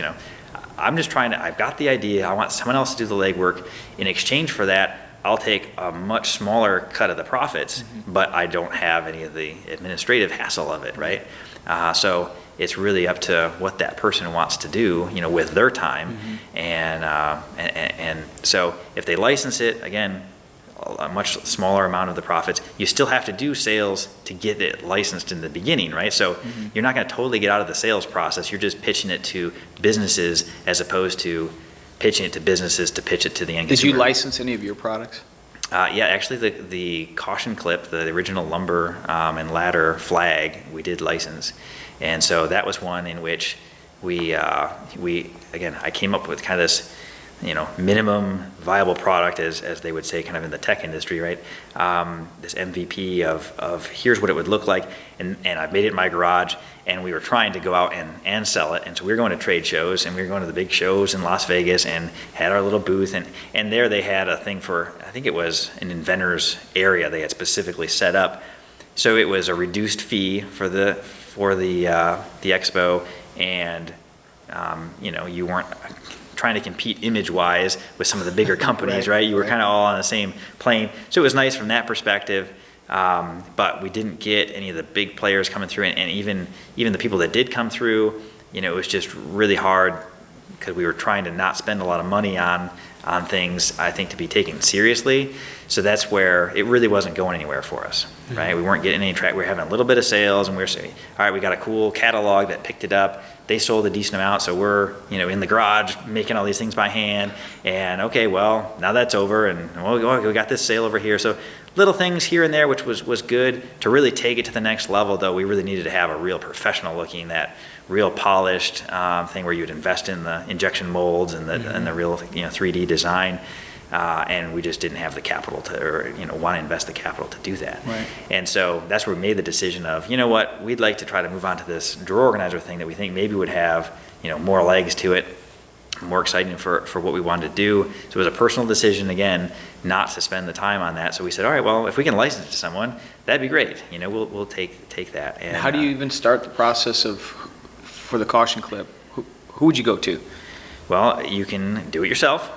I'm just I've got the idea, I want someone else to do the legwork. In exchange for that, I'll take a much smaller cut of the profits, but I don't have any of the administrative hassle of it, right? So it's really up to what that person wants to do, with their time. And so if they license it, again, a much smaller amount of the profits, you still have to do sales to get it licensed in the beginning, right? So you're not going to totally get out of the sales process. You're just pitching it to businesses as opposed to pitching it to businesses to pitch it to the end consumer. Did you license any of your products? Yeah, actually the Caution Clip, the original lumber and ladder flag, we did license. And so that was one in which we again, I came up with kind of this, minimum viable product, as they would say, kind of in the tech industry, right? This MVP of here's what it would look like, and I made it in my garage, and we were trying to go out and sell it, and so we were going to trade shows, and we were going to the big shows in Las Vegas, and had our little booth, and there they had a thing for, I think it was an inventor's area they had specifically set up, so it was a reduced fee for the expo, and you weren't trying to compete image-wise with some of the bigger companies, right? You were kind of all on the same plane. So it was nice from that perspective, but we didn't get any of the big players coming through, and even the people that did come through, it was just really hard because we were trying to not spend a lot of money on things, I think, to be taken seriously. So that's where it really wasn't going anywhere for us, right? We weren't getting any track. We were having a little bit of sales, and we were saying, all right, we got a cool catalog that picked it up. They sold a decent amount, so we're in the garage making all these things by hand. And okay, well, now that's over, and we got this sale over here. So little things here and there, which was good. To really take it to the next level, though, we really needed to have a real professional looking, that real polished thing where you'd invest in the injection molds and the real 3D design. And we just didn't have the capital want to invest the capital to do that. Right. And so that's where we made the decision of, what, we'd like to try to move on to this drawer organizer thing that we think maybe would have, more legs to it, more exciting for what we wanted to do. So it was a personal decision, again, not to spend the time on that. So we said, all right, well, if we can license it to someone, that'd be great. We'll take that. And how do you even start the process for the Caution Clip? Who would you go to? Well, you can do it yourself,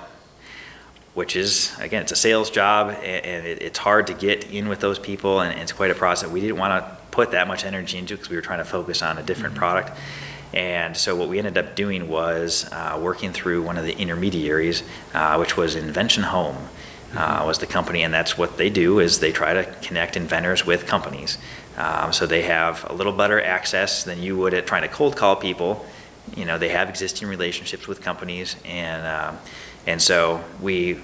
which is, again, it's a sales job, and it's hard to get in with those people, and it's quite a process. We didn't want to put that much energy into it because we were trying to focus on a different product. And so what we ended up doing was working through one of the intermediaries, which was Invention Home, was the company, and that's what they do, is they try to connect inventors with companies. So they have a little better access than you would at trying to cold call people. They have existing relationships with companies, and so we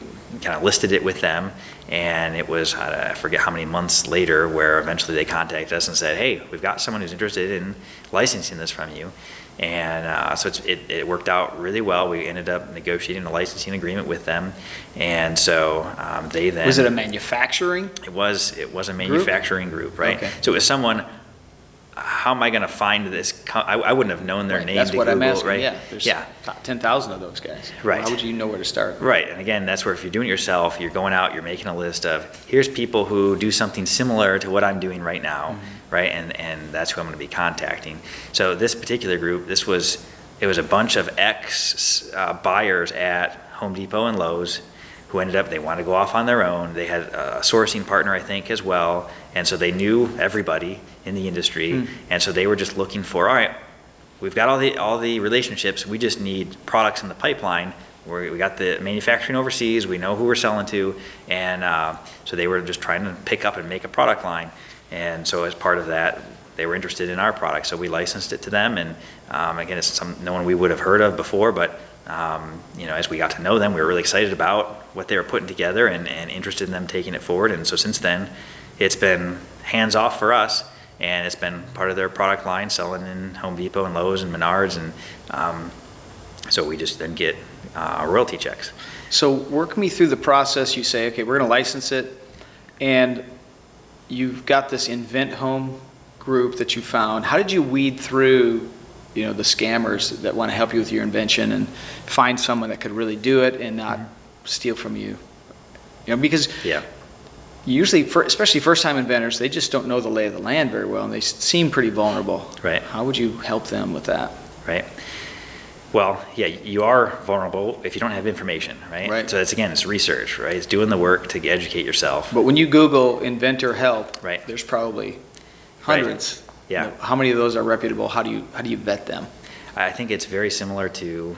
kind of listed it with them, and it was, I forget how many months later, where eventually they contacted us and said, hey, we've got someone who's interested in licensing this from you. And so it worked out really well. We ended up negotiating a licensing agreement with them, and so they then... Was it a manufacturing? It was a manufacturing group, right? Okay. So it was someone... How am I going to find this? I wouldn't have known their name. That's what Google, I'm asking. Right? Yeah, there's 10,000 of those guys. Right. How would you know where to start? Right, and again, that's where if you're doing it yourself, you're going out, you're making a list of, here's people who do something similar to what I'm doing right now. right? And that's who I'm going to be contacting. So this particular group, it was a bunch of buyers at Home Depot and Lowe's who ended up, they wanted to go off on their own. They had a sourcing partner, I think, as well. And so they knew everybody in the industry. And so they were just looking for, all right, we've got all the relationships. We just need products in the pipeline. We got the manufacturing overseas. We know who we're selling to. And so they were just trying to pick up and make a product line. And so as part of that, they were interested in our product. So we licensed it to them. And again, it's no one we would have heard of before, but as we got to know them, we were really excited about what they were putting together and interested in them taking it forward. And so since then, it's been hands off for us, and it's been part of their product line, selling in Home Depot and Lowe's and Menards, and so we just then get royalty checks. So work me through the process. You say, okay, we're going to license it, and you've got this Invent Home group that you found. How did you weed through the scammers that want to help you with your invention and find someone that could really do it and not steal from you? Because usually, especially first-time inventors, they just don't know the lay of the land very well, and they seem pretty vulnerable. Right. How would you help them with that? Right. Well, yeah, you are vulnerable if you don't have information, right? Right. So it's research, right? It's doing the work to educate yourself. But when you Google inventor help, right, there's probably hundreds. Right. Yeah. How many of those are reputable? How do you vet them? I think it's very similar to,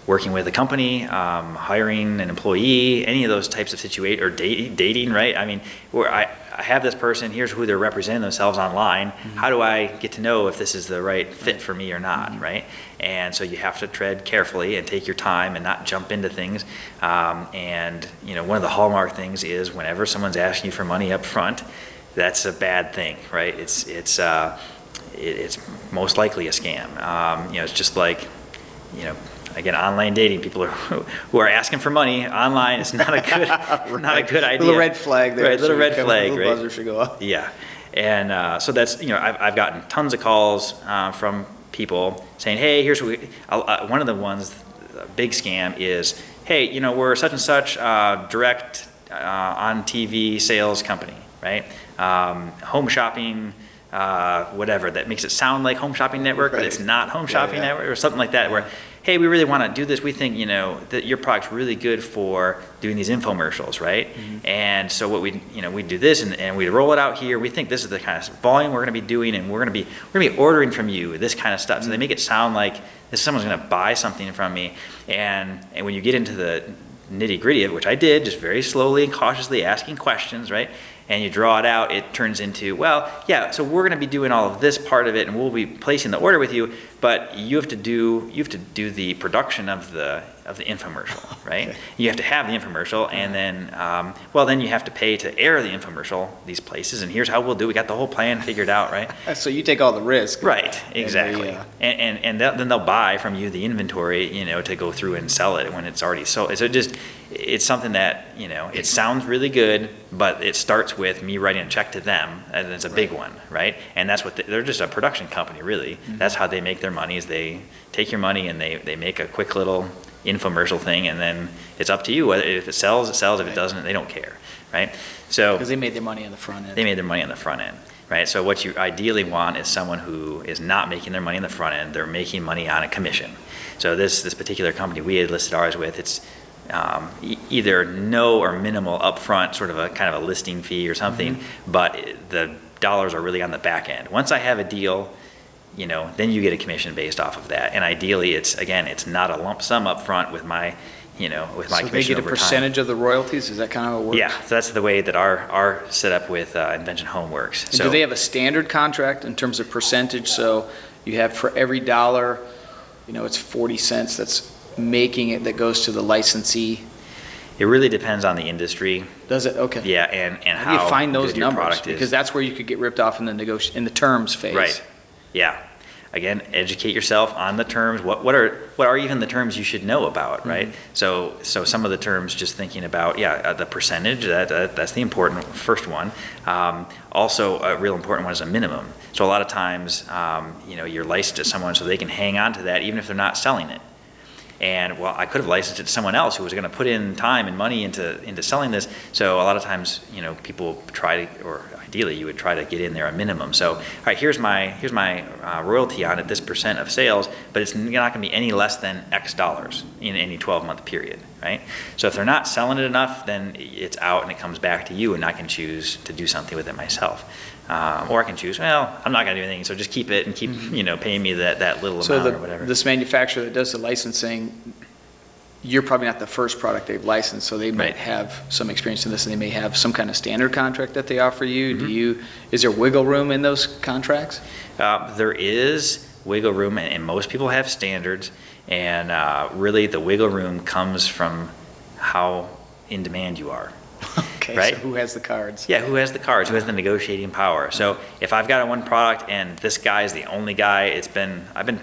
working with a company, hiring an employee, any of those types of situations, or dating, right? I mean, where I have this person, here's who they're representing themselves online. How do I get to know if this is the right fit for me or not, right? And so you have to tread carefully and take your time and not jump into things. And one of the hallmark things is whenever someone's asking you for money up front, that's a bad thing, right? It's most likely a scam. It's just like, again, online dating, people who are asking for money online is not a good right. not a good idea. Little red flag there. Right, little red flag, little right? Buzzer should go off. Yeah, and so that's I've gotten tons of calls from people saying, hey, here's what one of the ones, a big scam is, hey, we're such and such direct on TV sales company, right? Home shopping. Whatever that makes it sound like Home Shopping Network, but it's not Home Shopping Network or something like that, where, hey, we really want to do this. We think, that your product's really good for doing these infomercials, right? And so what we do this and we roll it out here. We think this is the kind of volume we're going to be doing, and we're going to be ordering from you this kind of stuff. So they make it sound like someone's going to buy something from me. And when you get into the nitty gritty of, which I did, just very slowly and cautiously asking questions, right? And you draw it out, it turns into, well, yeah, so we're going to be doing all of this part of it, and we'll be placing the order with you, but you have to do the production of the infomercial, right? Okay. You have to have the infomercial, and then, then you have to pay to air the infomercial these places, and here's how we'll do. We got the whole plan figured out, right? So you take all the risk, right? Exactly, and then they'll buy from you the inventory, to go through and sell it when it's already sold. So it's something that it sounds really good, but it starts with me writing a check to them, and it's a big one, right? And that's what they're just a production company, really. That's how they make their money. Is they take your money and they make a quick little infomercial thing, and then it's up to you. If it sells, it sells. If it doesn't, they don't care, right? So because they made their money on the front end. They made their money on the front end, right? So what you ideally want is someone who is not making their money on the front end. They're making money on a commission. So this particular company we had listed ours with, it's either no or minimal upfront, sort of a kind of a listing fee or something, but the dollars are really on the back end. Once I have a deal, then you get a commission based off of that. And ideally, it's not a lump sum upfront with my, with my commission over time. So they get a percentage of the royalties? Is that kind of how it works? Yeah, so that's the way that our setup with Invention Home works. And do they have a standard contract in terms of percentage? So you have for every dollar, it's 40 cents that's making it that goes to the licensee? It really depends on the industry. Does it? Okay. Yeah, and how do you find those good your numbers? product is. Because that's where you could get ripped off in the terms phase. Right. Yeah. Again, educate yourself on the terms. What are even the terms you should know about, right? So some of the terms, just thinking about the percentage. That's the important first one. Also, a real important one is a minimum. So a lot of times, you're licensed to someone so they can hang on to that even if they're not selling it. And well, I could have licensed it to someone else who was going to put in time and money into selling this. So a lot of times, people try to, or ideally you would try to get in there a minimum. So, all right, here's my royalty on it, this % of sales, but it's not going to be any less than X dollars in any 12-month period, right? So if they're not selling it enough, then it's out and it comes back to you, and I can choose to do something with it myself. Or I can choose, well, I'm not going to do anything, so just keep it and keep, paying me that little amount or whatever. So this manufacturer that does the licensing, you're probably not the first product they've licensed, so they might have some experience in this, and they may have some kind of standard contract that they offer you. Is there wiggle room in those contracts? There is wiggle room, and most people have standards, and really the wiggle room comes from how in demand you are. Okay, right? So who has the cards? Yeah, who has the cards, who has the negotiating power. So if I've got one product and this guy is the only guy, I've been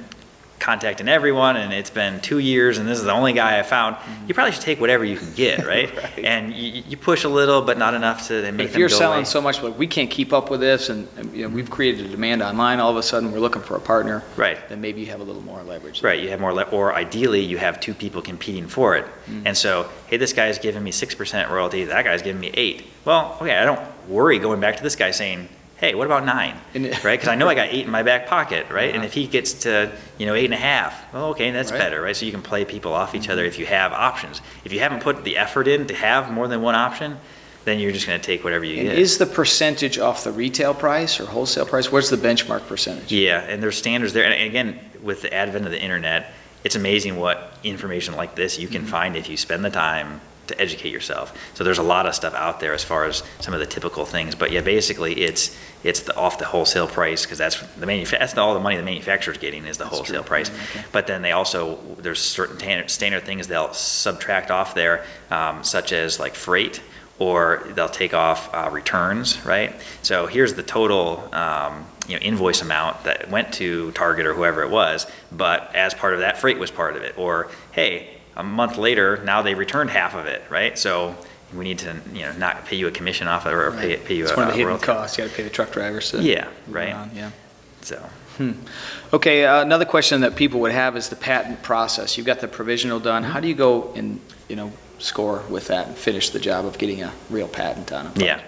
contacting everyone and it's been 2 years and this is the only guy I found, you probably should take whatever you can get, right? Right. And you push a little, but not enough to make them go away. If you're selling so much, like we can't keep up with this, and we've created a demand online, all of a sudden we're looking for a partner, right? Then maybe you have a little more leverage. Right, you have more, or ideally you have two people competing for it. And so, hey, this guy's giving me 6% royalty, that guy's giving me 8. Well, okay, I don't worry going back to this guy saying, hey, what about 9, right? Because I know I got 8 in my back pocket, right? And if he gets to, 8.5, well, okay, that's better, right? So you can play people off each other if you have options. If you haven't put the effort in to have more than one option, then you're just going to take whatever you get. Is the percentage off the retail price or wholesale price? What's the benchmark percentage? Yeah, and there's standards there. And again, with the advent of the internet, it's amazing what information like this you can find if you spend the time to educate yourself. So there's a lot of stuff out there as far as some of the typical things. But yeah, basically it's off the wholesale price, because that's all the money the manufacturer's getting is the wholesale price. Okay. But then there's certain standard things they'll subtract off there, such as like freight, or they'll take off returns, right? So here's the total invoice amount that went to Target or whoever it was, but as part of that, freight was part of it. Or, hey, a month later, now they returned half of it, right? So we need to, not pay you a commission off it, or pay you It's one of the hidden royalty. costs. You got to pay the truck drivers. Yeah, right. Yeah. So, Okay, another question that people would have is the patent process. You've got the provisional done. How do you go and, score with that and finish the job of getting a real patent on it? yeah.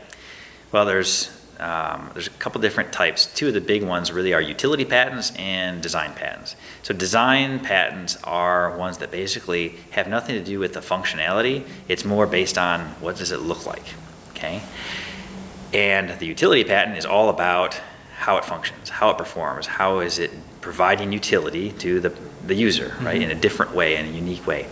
Well, there's a couple different types. Two of the big ones really are utility patents and design patents. So design patents are ones that basically have nothing to do with the functionality. It's more based on what does it look like, okay? And the utility patent is all about how it functions, how it performs, how is it providing utility to the user, right, in a different way, in a unique way.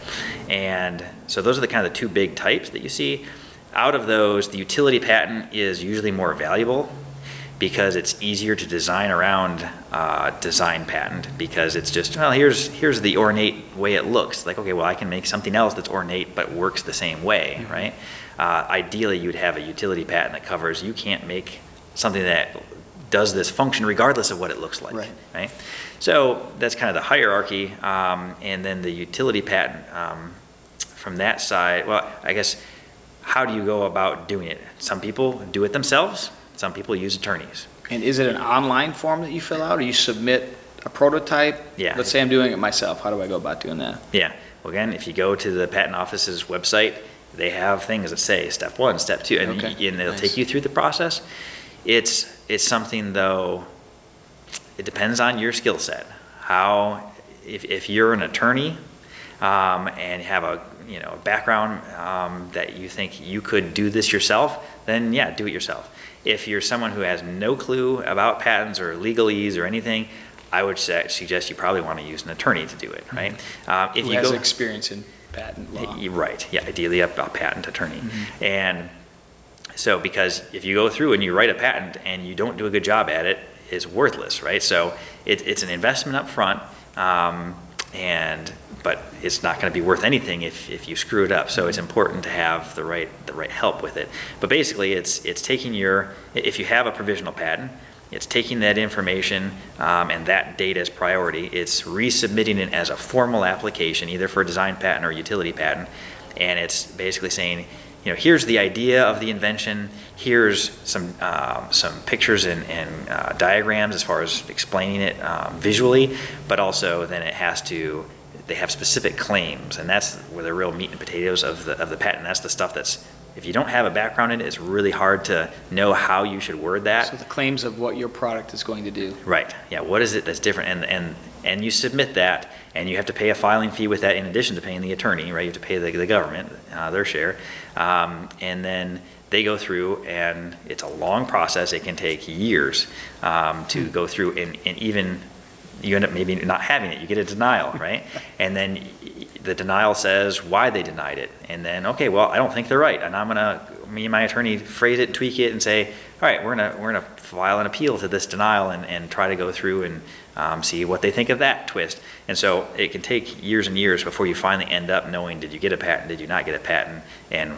And so those are the kind of the two big types that you see. Out of those, the utility patent is usually more valuable because it's easier to design around design patent, because it's just, well, here's the ornate way it looks. Like, okay, well, I can make something else that's ornate but works the same way, right? Ideally, you'd have a utility patent that covers, you can't make something that does this function regardless of what it looks like, right? So that's kind of the hierarchy, and then the utility patent from that side, well, I guess, how do you go about doing it? Some people do it themselves. Some people use attorneys. And is it an online form that you fill out, or you submit a prototype? Yeah. Let's say I'm doing it myself. How do I go about doing that? Yeah. Well, again, if you go to the patent office's website, they have things that say step 1, step 2, and, and they'll take you through the process. It's something, though, it depends on your skill set. If you're an attorney and have a background that you think you could do this yourself, then yeah, do it yourself. If you're someone who has no clue about patents or legalese or anything, I would suggest you probably want to use an attorney to do it, right? Who has experience in patent law. Right, yeah, ideally a patent attorney. And so, because if you go through and you write a patent and you don't do a good job at it, it's worthless, right? So it's an investment up front, but it's not going to be worth anything if you screw it up. So it's important to have the right help with it. But basically, it's taking if you have a provisional patent, it's taking that information and that data as priority. It's resubmitting it as a formal application, either for a design patent or a utility patent, and it's basically saying, here's the idea of the invention. Here's some pictures and diagrams as far as explaining it visually, but also then it has to they have specific claims, and that's where the real meat and potatoes of the patent. That's the stuff that's, if you don't have a background in it, it's really hard to know how you should word that. So the claims of what your product is going to do. Right, yeah, what is it that's different? And you submit that, and you have to pay a filing fee with that in addition to paying the attorney, right? You have to pay the government, their share. And then they go through, and it's a long process. It can take years to go through, and even you end up maybe not having it. You get a denial, right? And then the denial says why they denied it. And then, okay, well, I don't think they're right. And me and my attorney phrase it, tweak it, and say, all right, we're gonna file an appeal to this denial and try to go through and see what they think of that twist. And so it can take years and years before you finally end up knowing, did you get a patent, did you not get a patent, and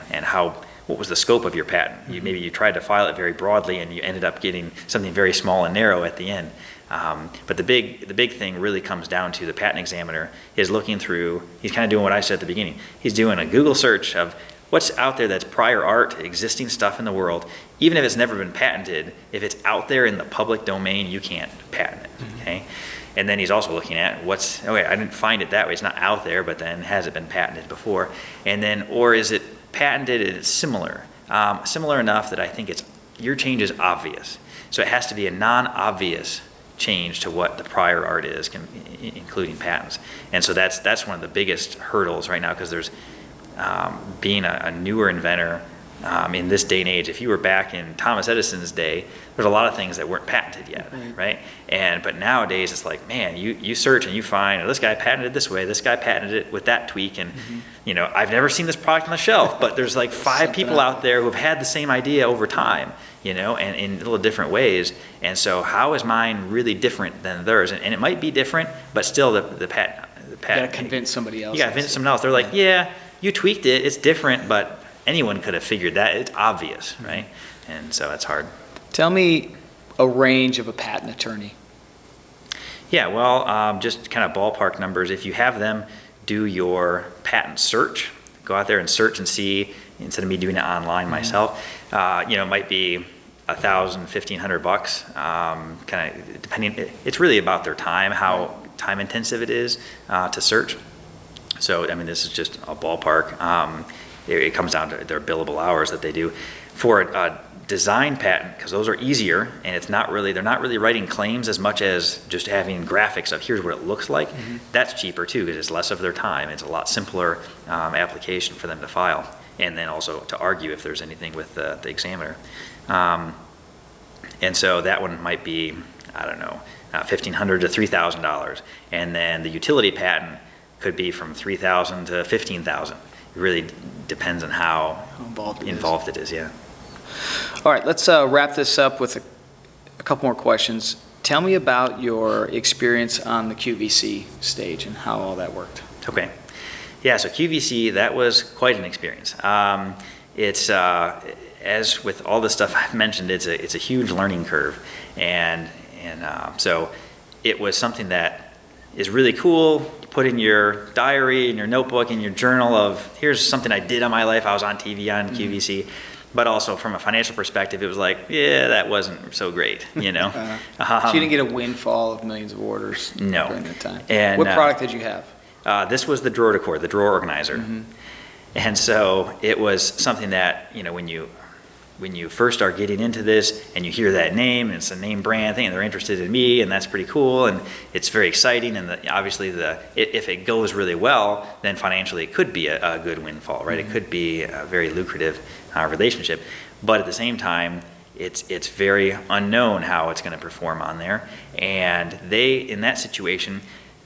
what was the scope of your patent? Maybe you tried to file it very broadly and you ended up getting something very small and narrow at the end. But the big thing really comes down to the patent examiner is looking through, he's kind of doing what I said at the beginning. He's doing a Google search of what's out there that's prior art, existing stuff in the world. Even if it's never been patented, if it's out there in the public domain, you can't patent it, okay? And then he's also looking at I didn't find it that way. It's not out there, but then has it been patented before? And then, or is it patented and it's similar? Similar enough that I think your change is obvious. So it has to be a non-obvious change to what the prior art is, including patents. And so that's one of the biggest hurdles right now, because there's being a newer inventor in this day and age. If you were back in Thomas Edison's day, there's a lot of things that weren't patented yet, right? But nowadays it's like, man, you search and you find, oh, this guy patented it this way, this guy patented it with that tweak, and I've never seen this product on the shelf, but there's like 5 people out there who've had the same idea over time, and in little different ways. And so how is mine really different than theirs? And it might be different, but still the patent. You gotta convince somebody else. You gotta convince someone else. They're like, yeah, you tweaked it, it's different, but anyone could have figured that. It's obvious, right? And so it's hard. Tell me a range of a patent attorney. Yeah, well, just kind of ballpark numbers. If you have them do your patent search, go out there and search and see, instead of me doing it online myself, it might be $1,000, $1,500, kind of depending. It's really about their time, how time intensive it is to search. So, I mean, this is just a ballpark. It comes down to their billable hours that they do. For a design patent, because those are easier, and they're not really writing claims as much as just having graphics of here's what it looks like. That's cheaper too, because it's less of their time. It's a lot simpler application for them to file, and then also to argue if there's anything with the examiner. And so that one might be, I don't know, $1,500 to $3,000, and then the utility patent could be from $3,000 to $15,000. It really depends on how involved it is, yeah. All right, let's wrap this up with a couple more questions. Tell me about your experience on the QVC stage and how all that worked. Okay. Yeah, so QVC, that was quite an experience. It's, as with all the stuff I've mentioned, it's a huge learning curve. And so it was something that is really cool. Put in your diary, in your notebook, in your journal of, here's something I did on my life. I was on TV on QVC. But also from a financial perspective, it was like, yeah, that wasn't so great, So you didn't get a windfall of millions of orders during that time. And what product did you have? This was the drawer decor, the drawer organizer. And so it was something that, when you first start getting into this and you hear that name, and it's a name brand thing, and they're interested in me, and that's pretty cool, and it's very exciting, and obviously if it goes really well, then financially it could be a good windfall, right? It could be a very lucrative relationship, but at the same time, it's very unknown how it's going to perform on there, and in that situation,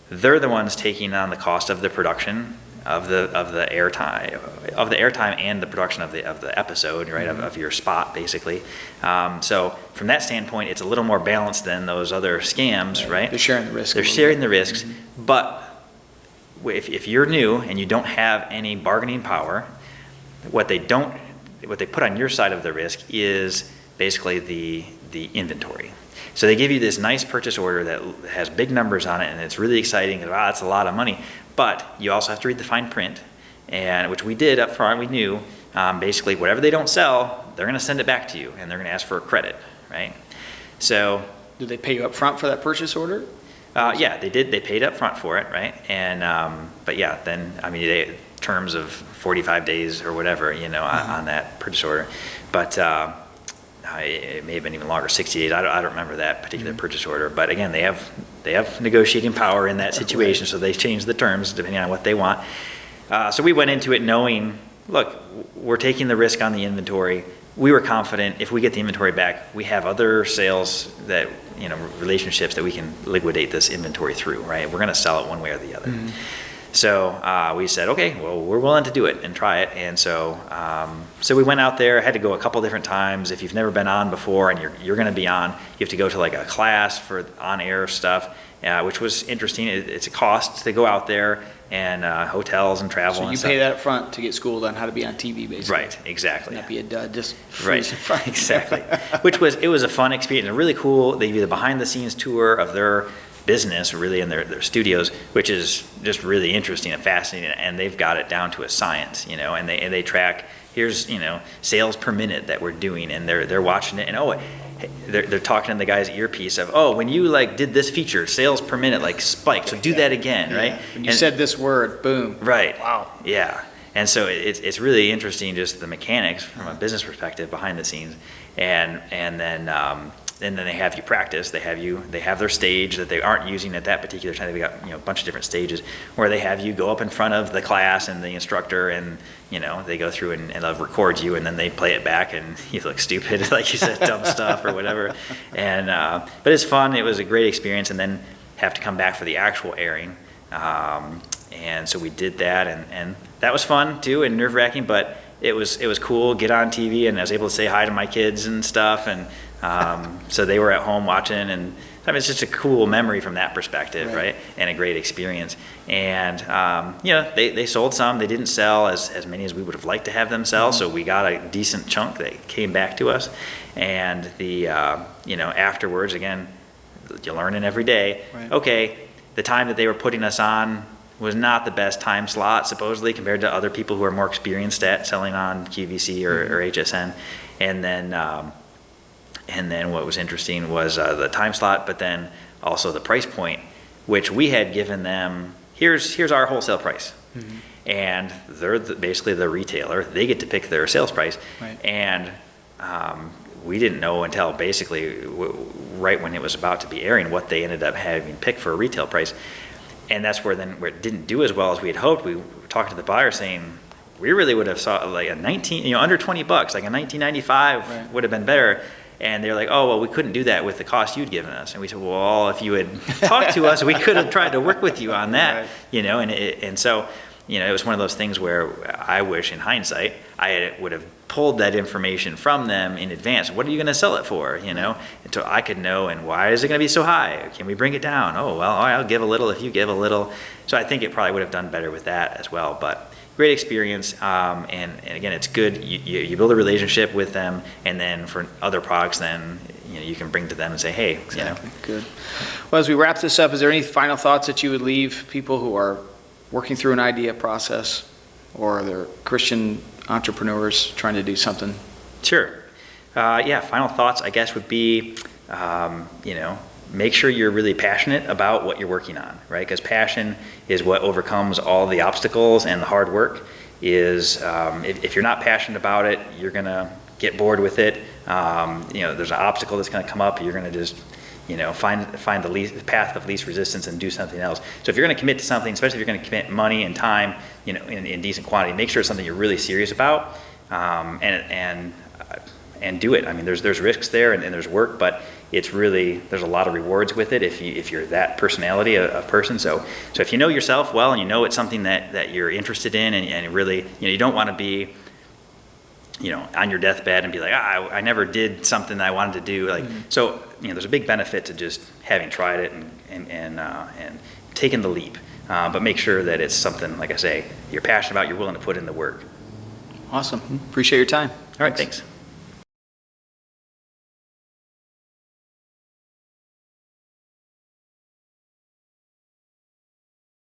they're the ones taking on the cost of the production of the airtime and the production of the episode, right, of your spot, basically. So from that standpoint, it's a little more balanced than those other scams, right? They're sharing the risk. They're sharing the risks, but if you're new and you don't have any bargaining power, what they put on your side of the risk is basically the inventory. So they give you this nice purchase order that has big numbers on it, and it's really exciting. Wow, that's a lot of money. But you also have to read the fine print, and which we did up front. We knew basically whatever they don't sell, they're going to send it back to you, and they're going to ask for a credit, right? So do they pay you up front for that purchase order? Yeah, they did. They paid up front for it, right? And but yeah, then I mean, terms of 45 days or whatever, on that purchase order. But it may have been even longer, 60 days. I don't remember that particular purchase order. But again, they have negotiating power in that situation, so they change the terms depending on what they want. So we went into it knowing, look, we're taking the risk on the inventory. We were confident if we get the inventory back, we have other sales that, relationships that we can liquidate this inventory through, right? We're going to sell it one way or the other. So we said, okay, well, we're willing to do it and try it. And so we went out there, had to go a couple different times. If you've never been on before and you're going to be on, you have to go to like a class for on-air stuff, which was interesting. It's a cost to go out there, and hotels and travel So and you stuff. pay that up front to get schooled on how to be on TV, basically. Right, exactly. Not be a dud, just Right, freeze in front. exactly. It was a fun experience, and really cool. They give you the behind-the-scenes tour of their business, really, in their studios, which is just really interesting and fascinating, and they've got it down to a science, and they track, here's, sales per minute that we're doing, and they're watching it, and they're talking in the guy's earpiece of, when you did this feature, sales per minute spiked, so do that again, right? When you said this word, boom. Right. Wow. Yeah. And so it's really interesting, just the mechanics from a business perspective behind the scenes, and then they have you practice. They have their stage that they aren't using at that particular time. They've got a bunch of different stages where they have you go up in front of the class and the instructor, and they go through and they'll record you, and then they play it back, and you look stupid, like you said, dumb stuff or whatever. And but it's fun. It was a great experience, and then have to come back for the actual airing. And so we did that, and that was fun too, and nerve-wracking, but it was cool. Get on TV, and I was able to say hi to my kids and stuff, and so they were at home watching, and I mean, it's just a cool memory from that perspective, right? And a great experience. And they sold some. They didn't sell as many as we would have liked to have them sell, so we got a decent chunk that came back to us. And the afterwards, again, you're learning every day. Right. Okay, the time that they were putting us on was not the best time slot, supposedly, compared to other people who are more experienced at selling on QVC or HSN. And then what was interesting was the time slot, but then also the price point, which we had given them, here's our wholesale price. And they're basically the retailer. They get to pick their sales price. Right. And we didn't know until basically right when it was about to be airing what they ended up having picked for a retail price. And that's where it didn't do as well as we had hoped. We talked to the buyer saying, we really would have saw like a 19, under $20, like a 1995 Right. would have been better. And they're like, oh, well, we couldn't do that with the cost you'd given us. And we said, well, if you had talked to us, we could have tried to work with you on that, Right. and so, it was one of those things where I wish in hindsight, I would have pulled that information from them in advance. What are you going to sell it for, and so I could know, and why is it going to be so high? Can we bring it down? Oh, well, all right, I'll give a little if you give a little. So I think it probably would have done better with that as well, but great experience, and again, it's good. You build a relationship with them, and then for other products, then you can bring to them and say, hey, Exactly. Good. Well, as we wrap this up, is there any final thoughts that you would leave people who are working through an idea process, or they're Christian entrepreneurs trying to do something? Sure. Final thoughts, I guess, would be, make sure you're really passionate about what you're working on, right? Because passion is what overcomes all the obstacles, and the hard work is, if you're not passionate about it, you're going to get bored with it. There's an obstacle that's going to come up, you're going to just, find the path of least resistance and do something else. So if you're going to commit to something, especially if you're going to commit money and time, in decent quantity, make sure it's something you're really serious about, and do it. I mean, there's risks there, and there's work, but it's really, there's a lot of rewards with it if you're that personality of person. So if you know yourself well, and it's something that you're interested in, and really, you don't want to be, on your deathbed and be like, I never did something I wanted to do. So, there's a big benefit to just having tried it and taking the leap. But make sure that it's something, like I say, you're passionate about, you're willing to put in the work. Awesome. Appreciate your time. All right, thanks.